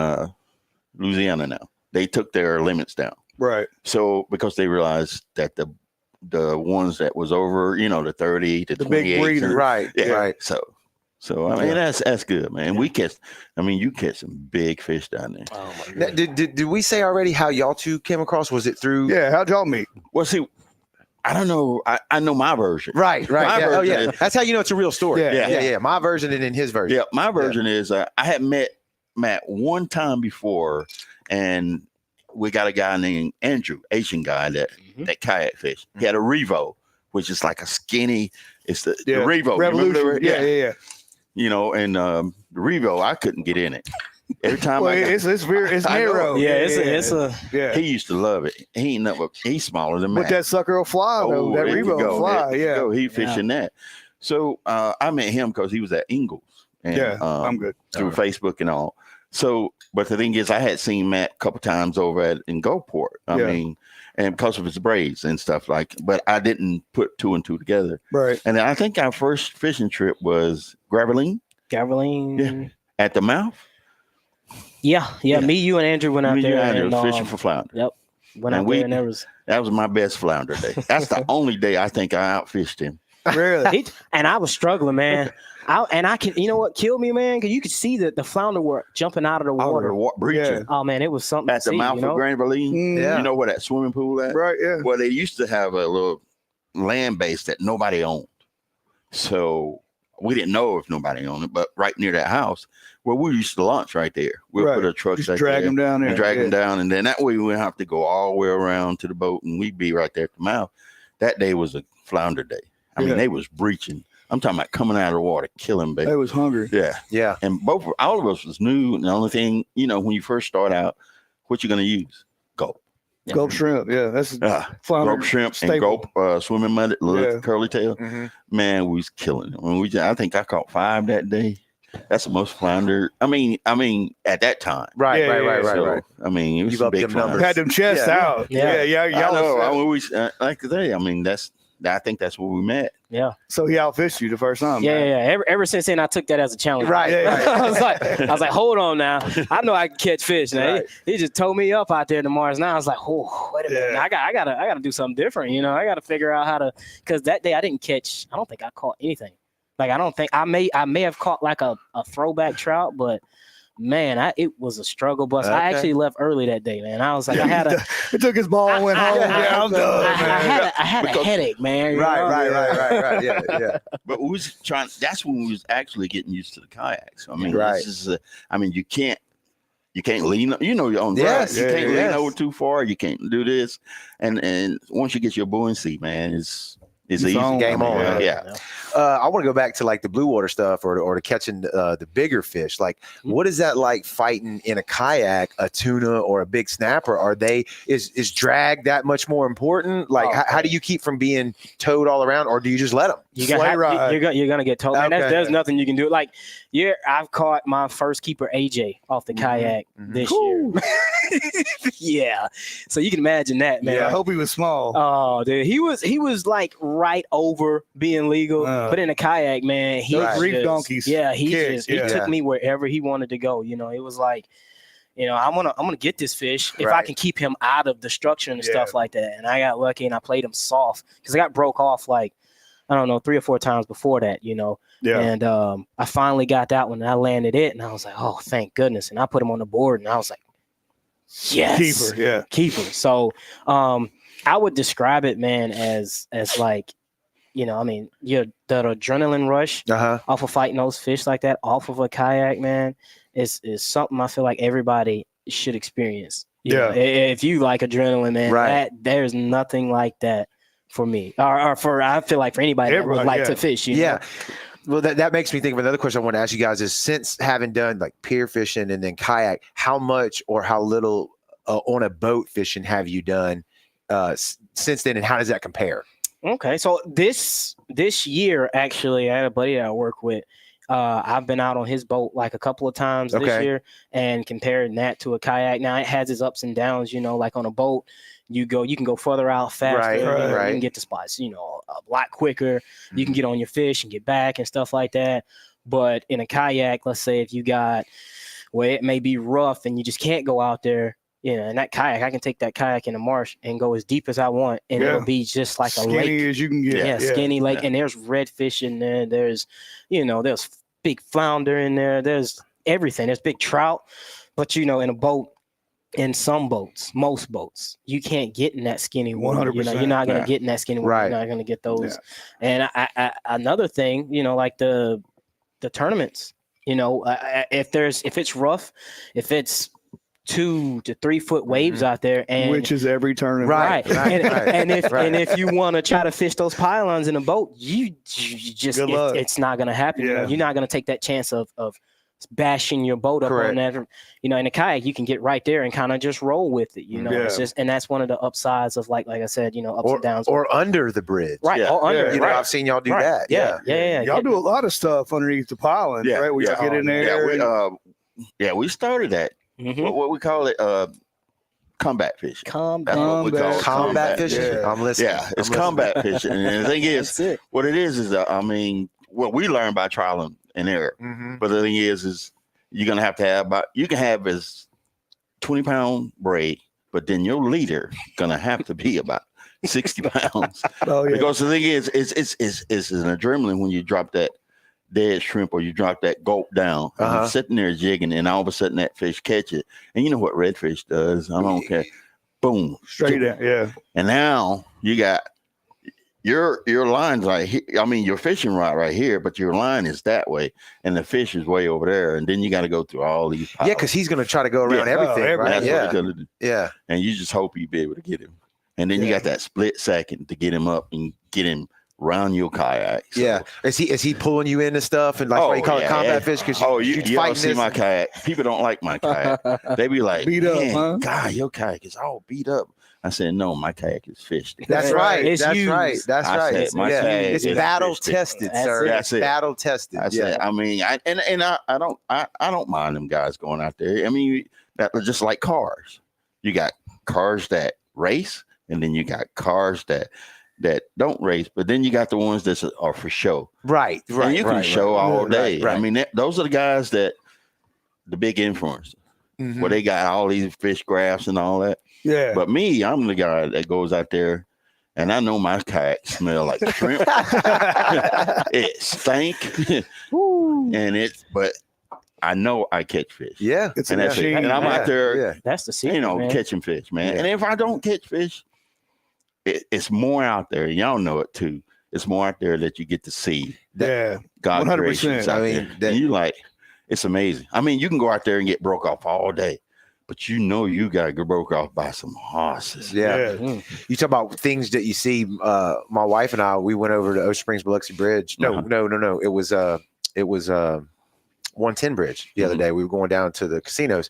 Louisiana now, they took their limits down. Right. So because they realized that the ones that was over, you know, the 30 to 28, big breeder, right? So I mean that's good, man. We catch. I mean, you catch some big fish down there. Oh my God. Did we say already how y'all two came across? Was it through? Yeah. How'd y'all meet? Well, see, I don't know. I know my version. Right. My version is, that's how you know it's a real story. Yeah. My version and then his version. Yeah, my version is I had met Matt one time before, and we got a guy named Andrew, Asian guy that kayak fish. He had a Revo, which is like a skinny. It's the Revo Revolution. Yeah. You know, and the Revo, I couldn't get in it. Every time it's narrow. Yeah. He used to love it. He ain't nothing. He's smaller than Matt. But that sucker will fly though. That Revo will fly. Yeah. He fishing that. So I met him because he was at Ingles. And, I'm good. Through Facebook and all. So, but the thing is, I had seen Matt a couple times over in Gulfport. I mean, and because of his braids and stuff but I didn't put two and two together. Right. And then I think our first fishing trip was Graveline. Yeah. At the mouth. Yeah. Me, you, and Andrew went out there. And fishing for flounder. Yep. Went out there, and that was my best flounder day. That's the only day I think I outfished him. Really? And I was struggling, man. I can, you know what killed me, man? Because you could see the flounder were jumping out of the water. Breaching. Oh man, it was something at the mouth of Graveline. You know where that swimming pool at? Right. Yeah. Well, they used to have a little land base that nobody owned, so we didn't know if nobody owned it. But right near that house, where we used to launch right there, we'll put a truck just drag them down there, and drag them down, and then that way we wouldn't have to go all the way around to the boat, and we'd be right there at the mouth. That day was a flounder day. I mean, they was breaching. I'm talking about coming out of the water, killing baby. They was hungry. Yeah. And all of us was new. And the only thing, you know, when you first start out, what you gonna use? Gulp. Gulp shrimp. Yeah, that's flounder. Gulp shrimp staple. And gulp swimming mud, little curly tail. Man, we was killing them. I think I caught 5 that day. That's the most flounder. I mean, at that time. Right. I mean, it was some big numbers. Had them chests out. Yeah. I know. Like today, I mean, I think that's where we met. Yeah. So he outfished you the first time. Yeah. Ever since then, I took that as a challenge. Right. I was like, hold on now. I know I can catch fish. Now he just towed me up out there in the Mars. Now I was like, oh, wait a minute. I gotta do something different. You know, I gotta figure out how to. Because that day I didn't catch. I don't think I caught anything. Like I don't think I may have caught like a throwback trout, but. Man, it was a struggle bus. I actually left early that day, man. I was like, He took his ball and went home. I'm done, I had a headache, man. Right. Yeah. But we was trying. That's when we was actually getting used to the kayaks. I mean, this is. You can't lean. You know your own. Yes. You can't lean over too far. You can't do this. And once you get your buoyancy, man, it's easy. Game on. Yeah. I want to go back to like the blue water stuff or the catching the bigger fish. Like, what is that like fighting in a kayak, a tuna or a big snapper? Is drag that much more important? Like, how do you keep from being towed all around, or do you just let them? You're gonna get told. Man, Okay. there's nothing you can do. Like, I've caught my first keeper AJ off the kayak this year. Yeah, so you can imagine that, man. Yeah, I hope he was small. Oh, dude, he was like right over being legal, but in a kayak, man, he Those reef just, donkeys. Yeah, he kick, took me wherever he wanted to go. You know, it was like, you know, I'm gonna get this fish if I Right. can keep him out of the structure and stuff like that. And I got lucky and I played him soft because I got broke off like, I don't know, 3 or 4 times before that, you know. Yeah. And I finally got that one and I landed it and I was like, oh, thank goodness. And I put him on the board and I was like, yes, Keeper, yeah. keeper. So I would describe it, man, as like, you know, I mean, that adrenaline rush off of fighting those fish like that, off of a kayak, man, is something I feel like everybody should experience. You know, if you like adrenaline, man, there's nothing like that for me, or for I feel like for anybody that would like to fish. You know? Well, that makes me think of another question I want to ask you guys is, since having done like pier fishing and then kayak, how much or how little on a boat fishing have you done since then, and how does that compare? Okay, so this year, actually, I had a buddy that I work with. I've been out on his boat like a couple of times this year, and comparing that to a kayak. Now it has its ups and downs, you know, like on a boat, you can go further out faster, you can get to spots, you know, a lot quicker. You can get on your fish and get back and stuff like that. But in a kayak, let's say if you got where it may be rough and you just can't go out there, you know, and that kayak, I can take that kayak in the marsh and go as deep as I want, and it'll be just like a lake. Skinny as you can get. Skinny lake, and there's redfish in there. There's, you know, there's big flounder in there. There's everything. There's big trout. But, you know, in a boat, in some boats, most boats, you can't get in that skinny water. 100%. You know, you're not going to get in that skinny water. You're not going to get those. And another thing, you know, like the tournaments, you know, if it's rough, if it's 2 to 3 foot waves out there, and which is every tournament, and if you want to try to fish those pylons in a boat, you just it's not going to happen. You know? You're not going to take that chance of bashing your boat up on that. You know, in a kayak, you can get right there and kind of just roll with it. You know, it's just, and that's one of the upsides of like I said, you know, ups and downs, or under the bridge, or under. You know, I've seen y'all do that. Y'all do a lot of stuff underneath the pylons, right? Where you get in there. We started that. What we call it, combat fishing. That's what we call combat fishing. I'm listening. Yeah, it's combat fishing. And the thing is, what it is I mean, what we learn by trial and error. But the thing is you're gonna have to have you can have as 20-pound braid, but then your leader gonna have to be about 60 pounds. Because the thing is, it's an adrenaline when you drop that dead shrimp or you drop that gulp down, and you're sitting there jigging, and all of a sudden that fish catch it. And you know what redfish does? I don't care. Boom. Straight in, And now you got your line's right here. I mean, your fishing rod right here, but your line is that way, and the fish is way over there. And then you got to go through all these piles. Yeah, because he's going to try to go around everything, right? That's what he's gonna do. Yeah. And you just hope you be able to get him. And then you got that split second to get him up and get him around your kayak. So. Is he pulling you into stuff, and like why you call it combat fish? Because you don't see my kayak. People don't like my kayak. They be like, beat up, huh? God, your kayak is all beat up. I said, no, my kayak is fished. That's right. It's That's used. right. That's right. Said, my kayak it's is battle tested, sir. That's it's battle tested. I said, I mean, I don't mind them guys going out there. I mean, that just like cars. You got cars that race, and then you got cars that don't race, but then you got the ones that are for show. Right. And you can show all day. I mean, those are the guys that the big influencers, where they got all these fish graphs and all that. Yeah. But me, I'm the guy that goes out there, and I know my kayak smell like shrimp. It stink, but I know I catch fish. Yeah, it's and that's it. And I'm out there. Yeah. That's the secret, man. Catching fish, man. And if I don't catch fish, it's more out there. Y'all know it too. It's more out there that you get to see. God 100%. I mean, and you like, it's amazing. I mean, you can go out there and get broke off all day, but you know you got to get broke off by some horses. Yeah. You talk about things that you see. My wife and I, we went over to Ocean Springs Biloxi Bridge. No. It was 110 bridge the other Mhm. day. We were going down to the casinos,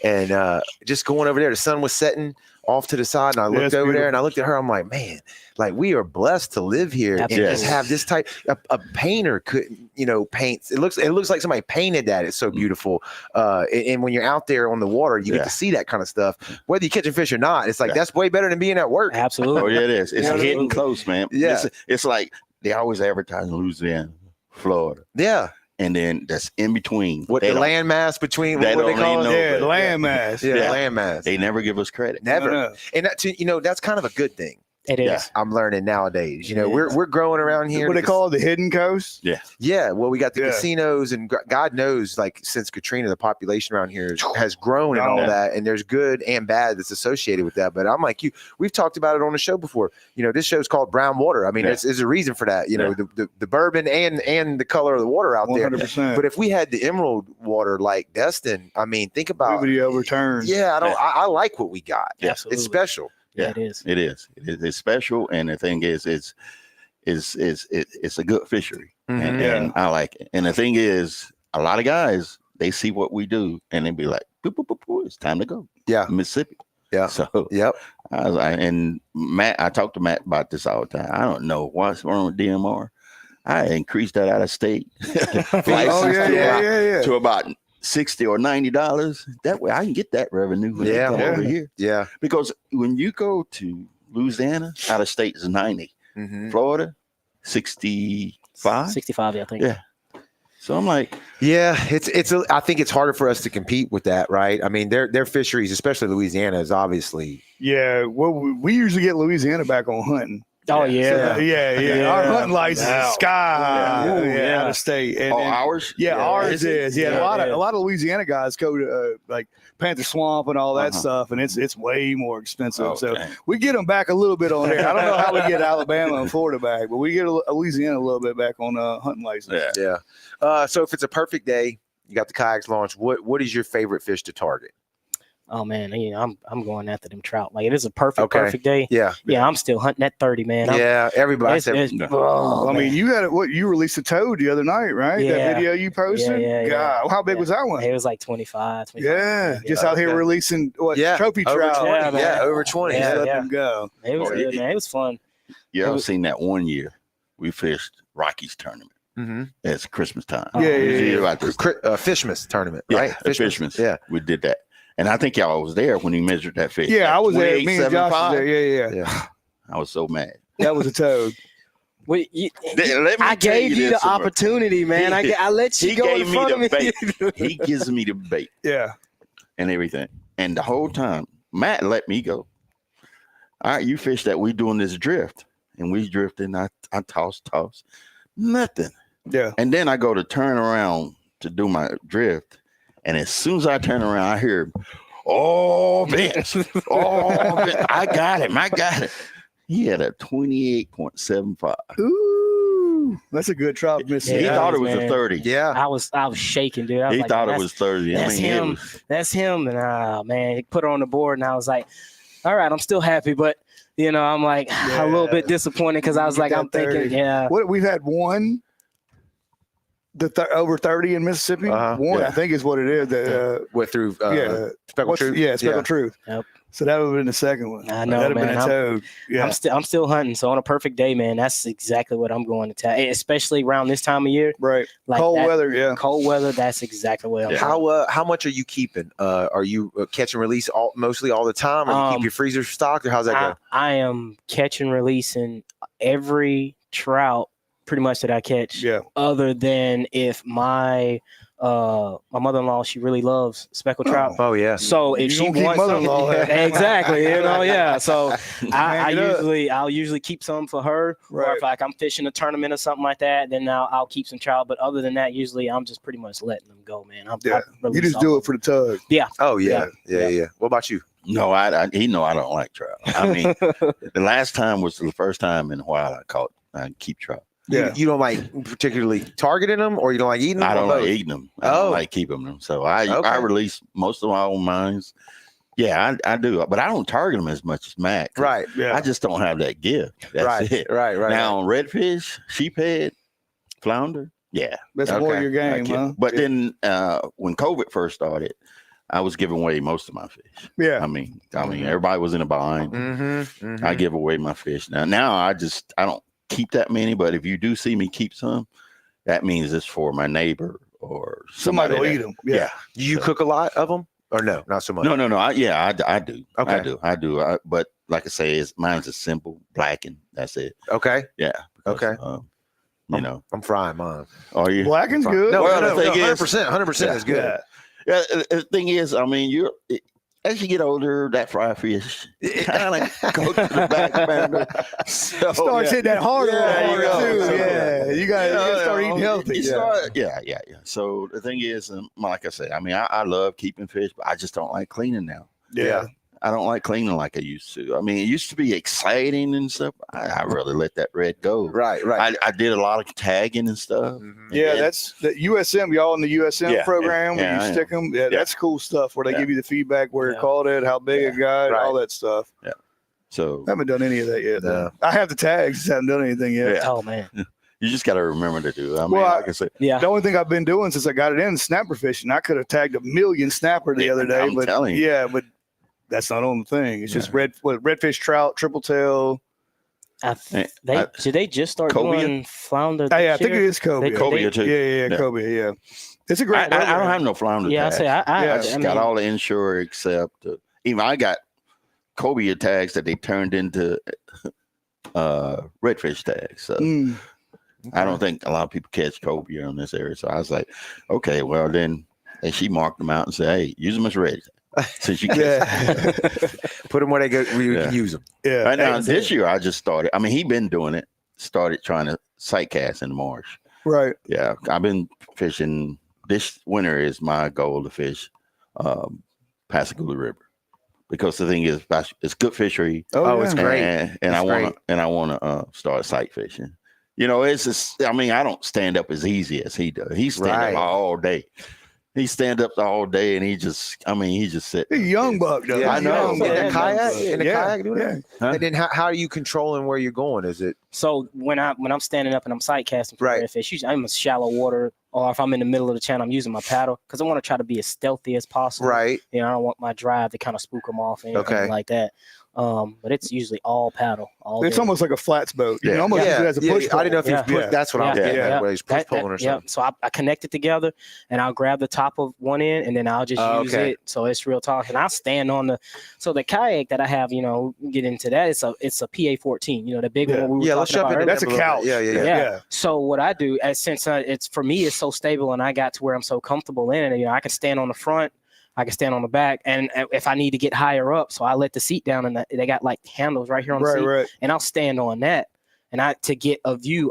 and just going over there. The sun was setting off to the side, and I looked it's over there, beautiful. and I looked at her. I'm like, man, like we are blessed to live here and Absolutely. just have this type. A painter couldn't, paint. It looks like somebody painted that. It's so beautiful. And when you're out there on the water, you get to see that kind of stuff. Whether you catching fish or not, it's like that's way better than being at work. Absolutely. Oh yeah, it is. It's Absolutely. hitting close, man. Yeah. It's like they always advertise in Louisiana, Florida, Yeah. and then that's in between. What They the don't- landmass between they what they don't call even it? know. Yeah, but- landmass. Yeah, Yeah. landmass. They never give us credit. Never. No. And that that's kind of a good thing. It Yeah. is. I'm learning nowadays. It We're growing around here. What they call it, the hidden coast? Yeah, well, we got the Yeah. casinos, and God knows, like since Katrina, the population around here has grown and all Yeah. that, and there's good and bad that's associated with that. But I'm like you, we've talked about it on the show before. This show's called Brown Water. I mean, there's a reason for that. The bourbon and the color of the water out there. 100%. But if we had the emerald water like Destin, I mean, think about. We would be overturned. Yeah, I like what we got. Absolutely. It's special. Yeah, it is. It is. It's special, and the thing is, it's a good fishery, Mhm. and I like it. And the thing is, a lot of guys they see what we do, and they be like, boop, boop, boop, boop, "It's time to go." Yeah. Mississippi. Yeah. So Yep. I was like, and Matt, I talk to Matt about this all the time. I don't know what's wrong with DMR. I increased that out of state flights Oh, yeah. to about $60 or $90. That way I can get that revenue when they come over here. Yeah. Because when you go to Louisiana, out of state is 90. Mhm. Florida, 65. 65, I think. Yeah. So I'm like, Yeah, I think it's harder for us to compete with that, right? I mean, their fisheries, especially Louisiana, is obviously Yeah. Well, we usually get Louisiana back on hunting. Oh, So, yeah. yeah. Our hunting license Wow. is sky Yeah. Ooh, yeah, yeah. out of state. And, ours? yeah, ours is. Yeah, Yeah, a lot of Louisiana guys go to like Panther Swamp and all that Uh-huh. stuff, and it's way more expensive. So Okay. we get them back a little bit on there. I don't know how we get Alabama and Florida back, but we get Louisiana a little bit back on hunting license. Yeah. yeah. So if it's a perfect day, you got the kayaks launched. What is your favorite fish to target? Oh, man. I'm going after them trout. Like, if it's a perfect day, Yeah, yeah, I'm still hunting at 30, man. yeah. Everybody It's, said it's, No. oh, I mean, man. you got it. You released a toad the other night, right? Yeah. That video you posted. Yeah. God, how big Yeah. was that one? It was like 25. Yeah, just Yeah, out here okay. releasing Yeah, trophy over trout. 20. Yeah, man. Yeah, over 20. Yeah. Let them go. It was Oh, good, yeah. man. It was fun. You ever seen that one year we fished Rockies tournament? Mm-hmm. It's Christmas time. Yeah, yeah, You yeah. about this- Fishmas tournament, Yeah, right? Fishman's. Yeah. We did that. And I think y'all was there when he measured that fish. Yeah, At I was there. Me and Josh was 28.75. there. Yeah. Yeah. I was so mad. That was a toad. Well, Let me I tell gave you this the about- opportunity, man. I let you he go in gave me front of me. the He gives me the bait Yeah. and everything. And the whole time, Matt let me go. All right, you fish that. We doing this drift. And we drifting. I toss. Nothing. Yeah. And then I go to turn around to do my drift. And as soon as I turn around, I hear, "Oh, Vince. Oh, Vince. I got him. He had a 28.75. Ooh, that's a good trout, Miss. He Yeah, thought it was man. a 30. Yeah. I was shaking, dude. I was He like, thought it "That's- was 30. I that's mean, it him. was- That's him." And man, he put it on the board, and I was like, "All right, I'm still happy," but I'm like a little bit disappointed because I was Get like, that I'm thinking, 30. yeah, What we've had one. Over 30 in Mississippi. Uh-huh. One, Yeah. I think, is what it is. Went through Yeah. Speckled Truth. Speckled Truth. Yep. So that would have been the second one. I know, That'd have man. been a toad. Yeah. I'm still hunting. So on a perfect day, man, that's exactly what I'm going to tell. Especially around this time of year, Right. like Cold that- weather. Yeah. Cold weather, that's exactly what I'm Yeah. going. How much are you keeping? Are you catch and release mostly all the time, or you keep your freezer stocked, or how's that go? I am catch and releasing every trout pretty much that I catch. Yeah. Other than if my mother-in-law, she really loves speckled trout. Oh yeah. So if You she gonna keep wants mother-in-law something, there. exactly, yeah. So Hang it up. I'll usually keep some for her, or Right. if like I'm fishing a tournament or something like that, then I'll keep some trout. But other than that, usually I'm just pretty much letting them go, man. Yeah. You just do it for the tug. Oh yeah. Yeah. Yeah. What about you? No, he know I don't like trout. I mean, the last time was the first time in a while I keep trout. Yeah. You don't like particularly targeting them, or you don't like eating them? I don't or like both? eating them. I Oh. don't like keeping them. So I Okay. release most of my own mines. Yeah, I do, but I don't target them as much as Matt. 'cause Right. Yeah. I just don't have that gift. That's Right. it. Right. Now on redfish, sheephead, flounder, Yeah. That's a warrior game, huh? But then when COVID first started, I was giving away most of my fish. Yeah. I mean, everybody was in a bind. I give away my fish now. I don't keep that many, but if you do see me keep some, that means it's for my neighbor or somebody will eat them. Yeah. Do you cook a lot of them, or no? Not so much. No. I do. Okay. I do. But like I say, mine's is simple, blackened. That's it. Okay. Yeah. Because, Okay. You know, I'm frying mine. Are you? Blackened's good. No, Well, the no, thing is- 100% is good. Yeah, the thing is, I mean, as you get older, that fried fish kind of goes to the back burner. So, Starts hitting that harder, Yeah, you go. too. So, Yeah, you gotta start eating healthy. Yeah. So the thing is, like I said, I mean, I love keeping fish, but I just don't like cleaning now. Yeah. I don't like cleaning like I used to. I mean, it used to be exciting and stuff. I really let that red go. Right. I did a lot of tagging and stuff. Yeah, that's the USM. Y'all in the USM Yeah, program where yeah, you stick them. Yeah, that's cool stuff where they Yeah. give you the feedback where it caught it, how big it got, all that stuff. Yeah. So I haven't done any of that yet. No. I have the tags, just haven't done anything yet. Yeah. Oh man. you just got to remember to do it. I mean, Well, like I said, Yeah. The only thing I've been doing since I got it in is snapper fishing. I could have tagged 1 million snapper the other day, I'm but telling you. yeah, but that's not on the thing. It's just redfish, trout, triple tail. Did they just start Cobia? doing flounder? Oh, yeah, I this think it year? is cobia. They- Cobia too. Yeah, Yeah. cobia. Yeah, it's a great. I don't program. have no flounder Yeah, I tags. say Yeah. I just got all the inshore except even I got cobia tags that they turned into redfish tags. So Mm. I don't think a lot of people catch cobia in this area. So I was like, okay, well then, and she marked them out and said, hey, use them as red. Since you Yeah, Put them where they go, where you can use them. yeah. right now this year I just started. I mean, he been doing it. Started trying to sight cast in the marsh. Right. Yeah, I've been fishing. This winter is my goal to fish Pascagoula River because the thing is, it's good fishery. Oh, it's great. And It's I great. want to start sight fishing. You know, it's just. I mean, I don't stand up as easy as he does. He stand Right. up all day. He stand up all day, and he just sit. He's a young buck, though. Yeah, I know. In the Yeah, kayak, in the yeah, kayak, doing yeah. that? Huh? And then how are you controlling where you're going? Is it So when I'm standing up and I'm sight casting for Right. redfish, usually I'm in shallow water, or if I'm in the middle of the channel, I'm using my paddle because I want to try to be as stealthy as possible. right? You know, I don't want my drive to kind of spook them off or anything Okay. like that. But it's usually all paddle. It's day. almost like a flats boat. You Yeah. can almost use it as a push I didn't know if Yeah. he's push. Yeah. That's what I was Yeah. getting Yeah. at. Where he's push That- pulling or yeah. something. So I connect it together, and I'll grab the top of one end, and then I'll just use Okay. it. So it's real talk, and I'll stand on the. So the kayak that I have, you know, get into that. It's a PA-14. You know, the big Yeah. one. We were Yeah, let's talking jump about into earlier. That's a little couch. bit. Yeah. Yeah. So what I do, since it's for me, it's so stable, and I got to where I'm so comfortable in it. You know, I can stand on the front, I can stand on the back, and if I need to get higher up, so I let the seat down, and they got like handles right here on the seat, Right. and I'll stand on that, and to get a view,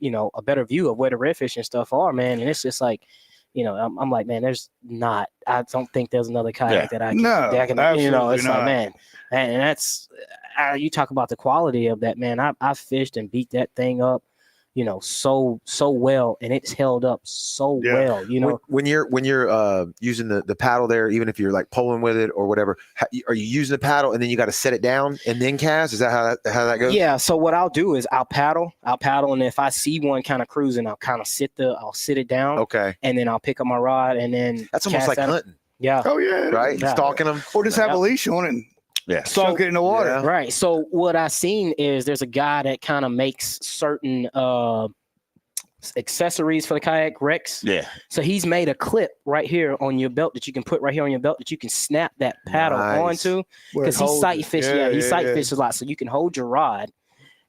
you know, a better view of where the redfish and stuff are, man. And it's just like, you know, I'm like, man, I don't think there's another kayak that I can, No, you know, absolutely it's not. like, man, and that's, you talk about the quality of that, man. I fished and beat that thing up, you know, so well, and it's held up so Yeah. well, you know. When you're using the paddle there, even if you're like pulling with it or whatever, are you using the paddle and then you got to set it down and then cast? Is that how that goes? Yeah. So what I'll do is I'll paddle, and if I see one kind of cruising, I'll kind of sit it down, Okay. and then I'll pick up my rod, and then That's almost cast like at 'em. hunting, Yeah. Oh yeah. right? Yeah. Stalking them. Or just have Yeah. a leash on it and Yeah. soak it in the water. Yeah. Right. So what I seen is there's a guy that kind of makes certain accessories for the kayak, Rex. Yeah. So he's made a clip right here on your belt that you can put right here on your belt that you can snap that paddle Nice. onto, Where it because he holds sight it. fish. Yeah, he sight fishes a lot. So you can hold your rod,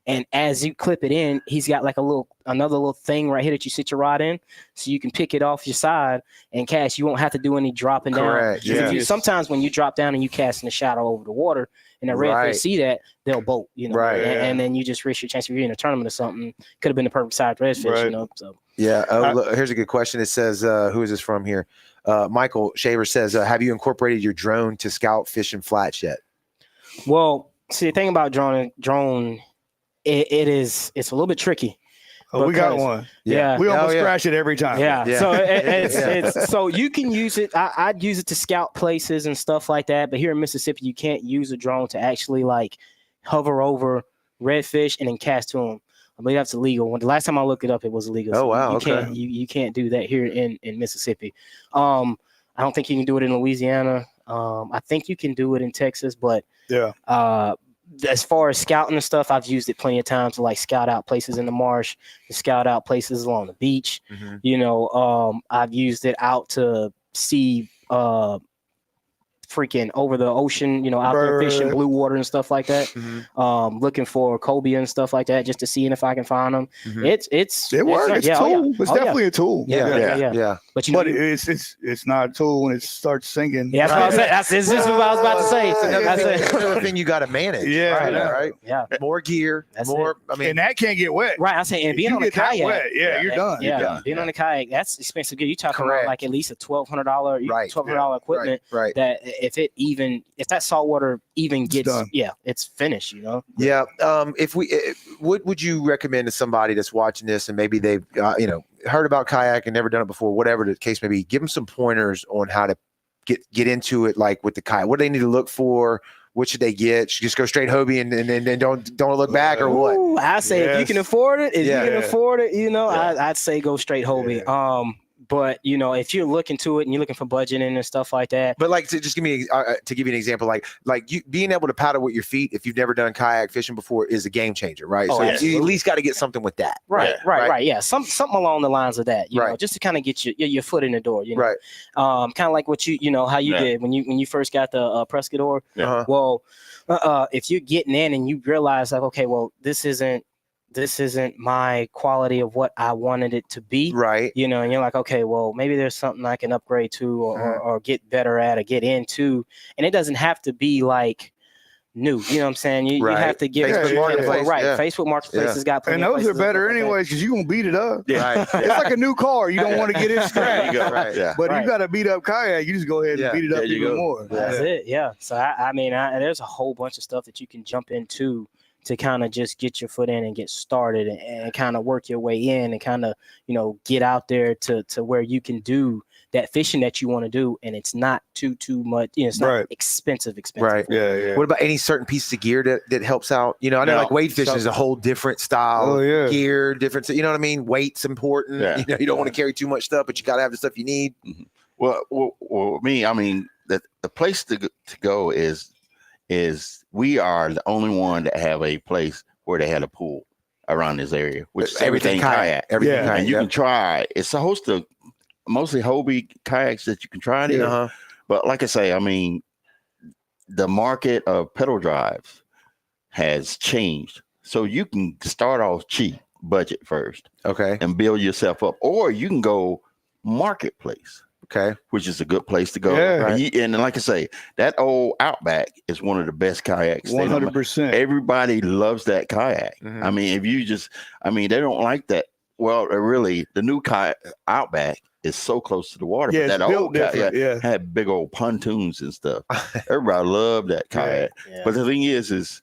and as you clip it in, he's got like another little thing right here that you sit your rod in, so you can pick it off your side and cast. You won't have to do any dropping Correct, down. 'Cause yeah. sometimes when you drop down and you cast in the shadow over the water, and the redfish Right. see that, they'll bolt. You know, Right. and then you just risk your chance if you're in a tournament or something. Could have been the perfect size redfish. Right. You know, so. Yeah. Look, here's a good question. It says, who is this from here? Michael Shaver says, have you incorporated your drone to scout fish and flats yet? Well, see, the thing about drone, it's a little bit tricky. Oh, we got because- one. Yeah. We almost Oh, yeah. crash it every time. Yeah. Yeah. So Yeah. it's so you can use it. I'd use it to scout places and stuff like that. But here in Mississippi, you can't use a drone to actually like hover over redfish and then cast to them. I believe that's illegal. When the last time I looked it up, it was illegal. Oh, wow, You okay. can't you can't do that here in Mississippi. I don't think you can do it in Louisiana. I think you can do it in Texas, but as far as scouting and stuff, I've used it plenty of times to like scout out places in the marsh, to scout out places along the beach. You know, I've used it out to see freaking over the ocean, you know, out there fishing blue water and stuff like that. Looking for cobia and stuff like that, just to seeing if I can find them. It works. It's a tool. It's definitely a tool. Yeah. But you know, it's not a tool when it starts sinking. Yeah, that's what I was saying. That's just what I was about to say. That's another thing you got to manage. Right. Yeah. More gear. That's more. it. I mean, And that can't get wet. Right. I'm saying, and being You on a get that kayak, wet, you're done. Yeah, being on a kayak, that's expensive gear. You talking Correct. about like at least a $1,200, Right. $1,200 equipment. Right. That if that saltwater even gets, done. it's finished. You know. Yeah. What would you recommend to somebody that's watching this and maybe they've heard about kayak and never done it before, whatever the case may be? Give them some pointers on how to get into it, like with the kayak. What do they need to look for? What should they get? Should just go straight Hobie and don't look back, or what? Ooh, I say if you can afford it, Yeah. I'd say go straight Hobie. Yeah. But you know, if you're looking to it and you're looking for budgeting and stuff like that. But like, to give you an example, like you being able to paddle with your feet if you've never done kayak fishing before is a game changer, right? Oh, So absolutely. you at least got to get something with that. Right. Yeah, something along the lines of that. You know, Right. just to kind of get your foot in the door. You know, Right. Kind of like what how you did when you first got the Prescador. Uh-huh. Well, if you're getting in and you realize like, okay, well, this isn't my quality of what I wanted it to be. Right. You know, and you're like, okay, well, maybe there's something I can upgrade to or get better at or get into. And it doesn't have to be like new. You know what I'm saying? You have to get Facebook Marketplace. right. Yeah. Facebook Marketplace has got plenty And of those are places better like that. anyways because you're going to beat it up. Right. It's like a new car. You don't want to get it scratched. Right. Yeah. But Right. you got to beat up kayak. You just go ahead and beat it up There you even go. more. That's it. Yeah. So I mean, there's a whole bunch of stuff that you can jump into to kind of just get your foot in and get started and kind of work your way in and kind of, get out there to where you can do that fishing that you want to do. And it's not too much, it's not expensive. Right. Yeah. What about any certain pieces of gear that helps out? I know like wade fishing is a whole different style of gear, different. You know what I mean? Weight's important. Yeah. You don't want to carry too much stuff, but you got to have the stuff you need. Well, me, I mean, the place to go is we are the only one that have a place where they had a pool around this area, which is everything kayak. Everything kayak. And you can try. It's a host of mostly Hobie kayaks that you can try there. Uh-huh. But like I say, I mean, the market of pedal drives has changed. So you can start off cheap, budget first, Okay. and build yourself up. Or you can go marketplace, Okay. which is a good place to go. Yeah. And like I say, that old Outback is one of the best kayaks. 100%. Everybody loves that kayak. Mhm. I mean, they don't like that. Well, really, the new kayak Outback is so close to the water. Yeah, But it's that built old kayak different. Yeah. had big old pontoons and stuff. Everybody loved that kayak. Yeah. But the thing is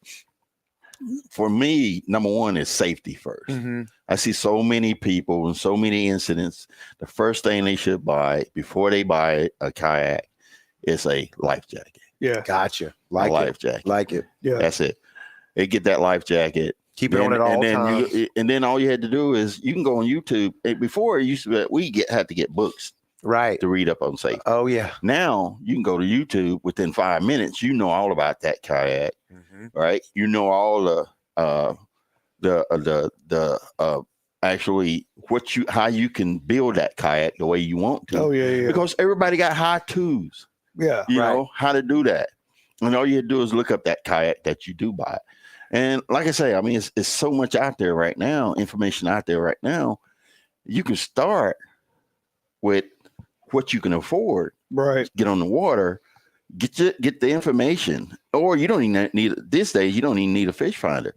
for me, number one is safety first. Mm-hmm. I see so many people and so many incidents. The first thing they should buy before they buy a kayak is a life jacket. Yeah. Gotcha. A Like life it. jacket. Like it. Yeah. That's it. They get that life jacket. Keep it on at all and times. and then all you had to do is you can go on YouTube. Before it used to be, had to get books Right. to read up on safety. Oh yeah. Now you can go to YouTube within 5 minutes. You know all about that kayak, Mm-hmm. right? You know all actually how you can build that kayak the way you want to. Oh, yeah. Because everybody got how-tos. Yeah. You Right. know how to do that, and all you have to do is look up that kayak that you do buy. And like I say, I mean, it's so much out there right now, information out there right now. You can start with what you can afford. Right. Get on the water, get the information, or you don't even need these days. You don't even need a fish finder.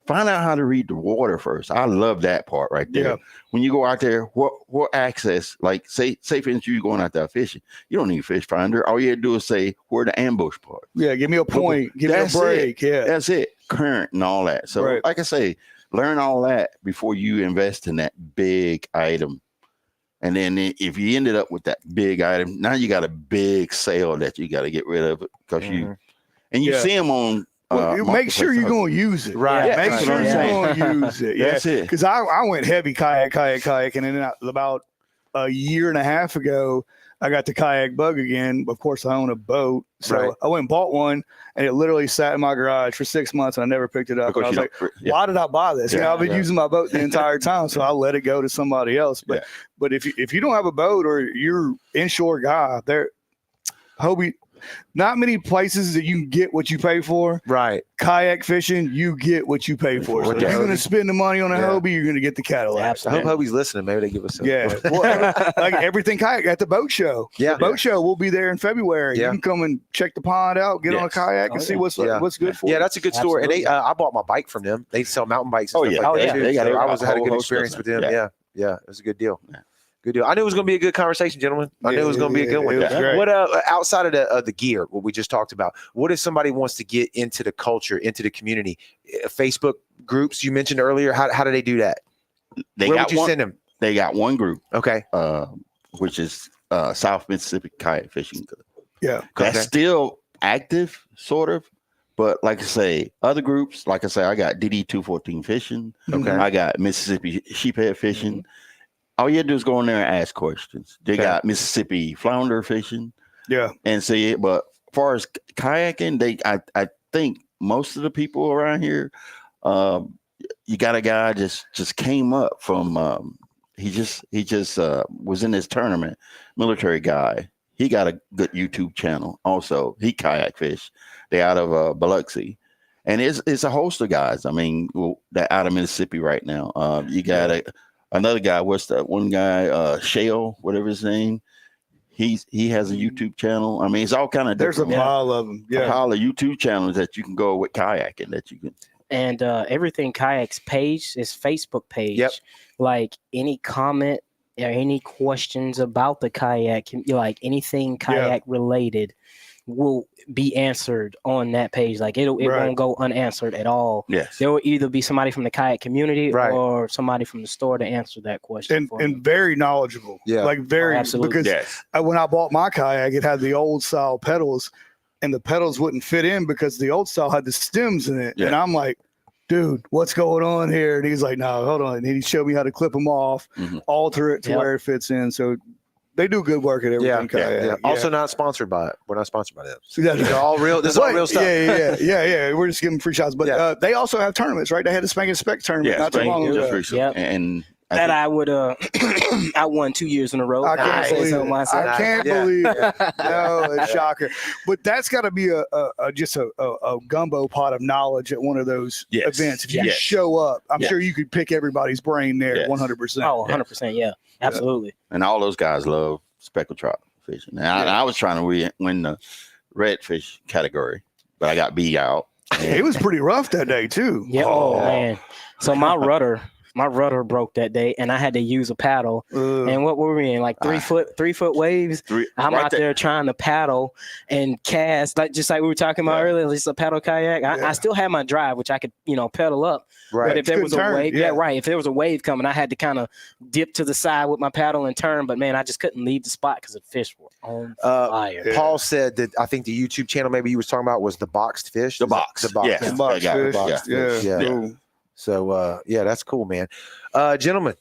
Find out how to read the water first. I love that part right there. Yeah. When you go out there, what access? Like say for instance, you're going out there fishing. You don't need a fish finder. All you have to do is say where the ambush part. Yeah. Give me a point. Give me a That's break. Yeah. That's it. Current and all that. So Right. like I say, learn all that before you invest in that big item. And then if you ended up with that big item, now you got a big sale that you got to get rid of it because you see them on Make sure you're going to use it. Right. Yeah. Make sure you're going to use it. Yeah. That's it. Because I went heavy kayak, and then about a year and a half ago, I got the kayak bug again. Of course, I own a boat. So I went and bought one, and it literally sat in my garage for 6 months, and I never picked it up. And I was like, why did I buy this? I've been using my boat the entire time, so I let it go to somebody else. But if you don't have a boat or you're inshore guy, Hobie, not many places that you can get what you pay for. Right. Kayak fishing, you get what you pay for. So if you're going to spend the money on a Hobie, you're going to get the Cadillac. Absolutely. I hope Hobie's listening. Maybe they give us some. Yeah. Well, like everything kayak at the boat show. Yeah. The boat show will be there in February. Yeah. You can come and check the pond out, get on a kayak and see what's good for you. Yeah, that's a good story. And I bought my bike from them. They sell mountain bikes and stuff like that. They got I had a good experience with them. Yeah. It was a good deal. Good deal. I knew it was going to be a good conversation, gentlemen. I knew it was going to be a good one. What outside of the gear, what we just talked about, what if somebody wants to get into the culture, into the community? Facebook groups you mentioned earlier. How do they do that? Where would you send them? They got one group. Okay. Which is South Mississippi Kayak Fishing Club. Yeah. That's still active, sort of. But like I say, other groups, like I say, I got DD 214 Fishing. Okay. I got Mississippi Sheephead Fishing. All you have to do is go in there and ask questions. They got Mississippi Flounder Fishing. Yeah. And see it. But as far as kayaking, I think most of the people around here, you got a guy just came up from he just was in this tournament, military guy. He got a good YouTube channel. Also, he kayak fish. They out of Biloxi. And it's a host of guys. I mean, they're out of Mississippi right now. You got another guy, what's that one guy, Shale, whatever his name. He has a YouTube channel. I mean, it's all kind of different. There's a pile of them. Yeah. A pile of YouTube channels that you can go with kayaking that you can. And Everything Kayaks page is Facebook page. Yep. Like any comment or any questions about the kayak, like anything kayak related, will be answered on that page. Like it won't go unanswered at all. Yes. There will either be somebody from the kayak community or somebody from the store to answer that question. And very knowledgeable. Yeah. Like very, absolutely. Because when I bought my kayak, it had the old style pedals and the pedals wouldn't fit in because the old style had the stems in it. Yeah. And I'm like, dude, what's going on here? And he's like, no, hold on. And he showed me how to clip them off, alter it to where it fits in. So they do good work at everything. Yeah. Also not sponsored by it. We're not sponsored by them. So this is all real stuff. Yeah. We're just giving free shots. But they also have tournaments, right? They had the Spank and Spec tournament not too long ago. And I would I won 2 years in a row. I can't believe it. No, it's shocker. But that's got to be a gumbo pot of knowledge at one of those events. If you show up, I'm sure you could pick everybody's brain there 100%. Oh, 100%. Yeah, absolutely. And all those guys love speckled trout fishing. And I was trying to win the redfish category, but I got beat out. It was pretty rough that day too. Yeah. Oh man. So my rudder broke that day, and I had to use a paddle. And what were we in? Like 3 foot waves. I'm out there trying to paddle and cast, just like we were talking about earlier. Just a paddle kayak. I still had my drive, which I could, pedal up. Right. But if there was a wave, if there was a wave coming, I had to kind of dip to the side with my paddle and turn. But man, I just couldn't leave the spot because the fish were on fire. Paul said that I think the YouTube channel maybe you was talking about was the boxed fish. The box. Yes. The boxed fish. Yeah. So, that's cool, man. Gentlemen,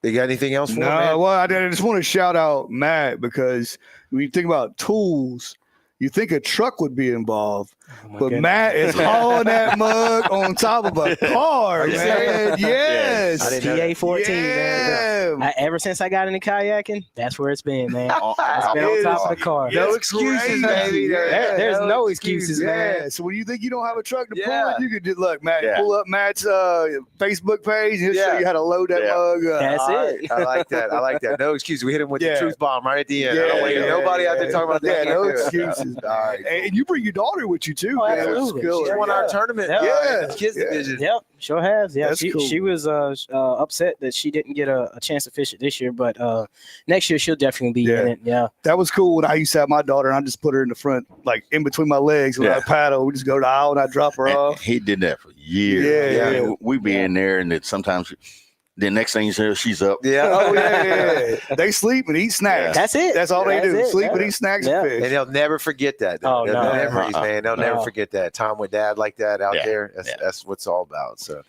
you got anything else for me? Well, I just want to shout out Matt because when you think about tools, you think a truck would be involved. But Matt is hauling that mug on top of a car, man. Yes. PA-14, man. Ever since I got into kayaking, that's where it's been, man. It's been on top of the car. No excuses, baby. There's no excuses, man. So when you think you don't have a truck to pull, you could just look, Matt. Pull up Matt's Facebook page. He'll show you how to load that mug. That's it. I like that. No excuses. We hit him with the truth bomb right at the end. I don't want nobody out there talking about that. No excuses. All right. And you bring your daughter with you too. Oh, absolutely. She won our tournament. Kids division. Yep, sure has. Yeah, That's cool. She was upset that she didn't get a chance to fish it this year, but next year she'll definitely be in it. Yeah, that was cool. When I used to have my daughter, and I just put her in the front, like in between my legs when I paddle. We just go to the aisle and I drop her off. He did that for years. Yeah. We be in there, and then sometimes Then next thing you say, she's up. Yeah. Oh yeah. They sleep and eat snacks. That's it. That's all they That's do. it, Sleep yeah. and eat snacks Yeah. and fish. And they'll never forget that. Oh, The no. memories, man. They'll never No. forget that time with dad like that out Yeah. there. Yeah. That's what it's all about. So,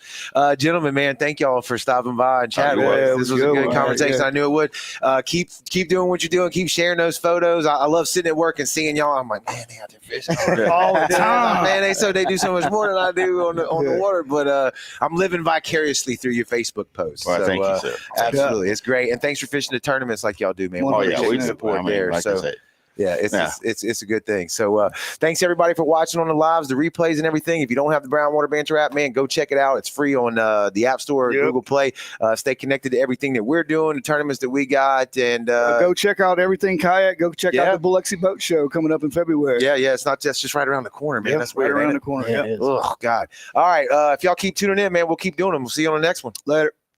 gentlemen, man, thank y'all for stopping by and chatting you're with welcome. us. Yeah, This it was was a good good one. conversation. Yeah. I knew it would. Keep doing what you're doing. Keep sharing those photos. I love sitting at work and seeing y'all. I'm like, man, they out there fishing All the time. Man, they do so much more than I do on the Yeah. water. But I'm living vicariously through your Facebook posts. Well, So, thank you, sir. absolutely, it's great, and thanks for fishing the tournaments like y'all do, man. Oh, We yeah, appreciate we the do. support there. like So I said, yeah, Yeah. it's a good thing. So thanks everybody for watching on the lives, the replays, and everything. If you don't have the Brown Water Banter app, man, go check it out. It's free on the App Store, or Yep. Google Play. Stay connected to everything that we're doing, the tournaments that we got, and Go check out everything kayak. Go check Yeah. out the Biloxi Boat Show coming up in February. yeah, it's not just right around the corner, man. Yep, That's right weird, around ain't the corner. Yeah, Yep. it is. Oh God! All right, if y'all keep tuning in, man, we'll keep doing them. We'll see you on the next one. Later.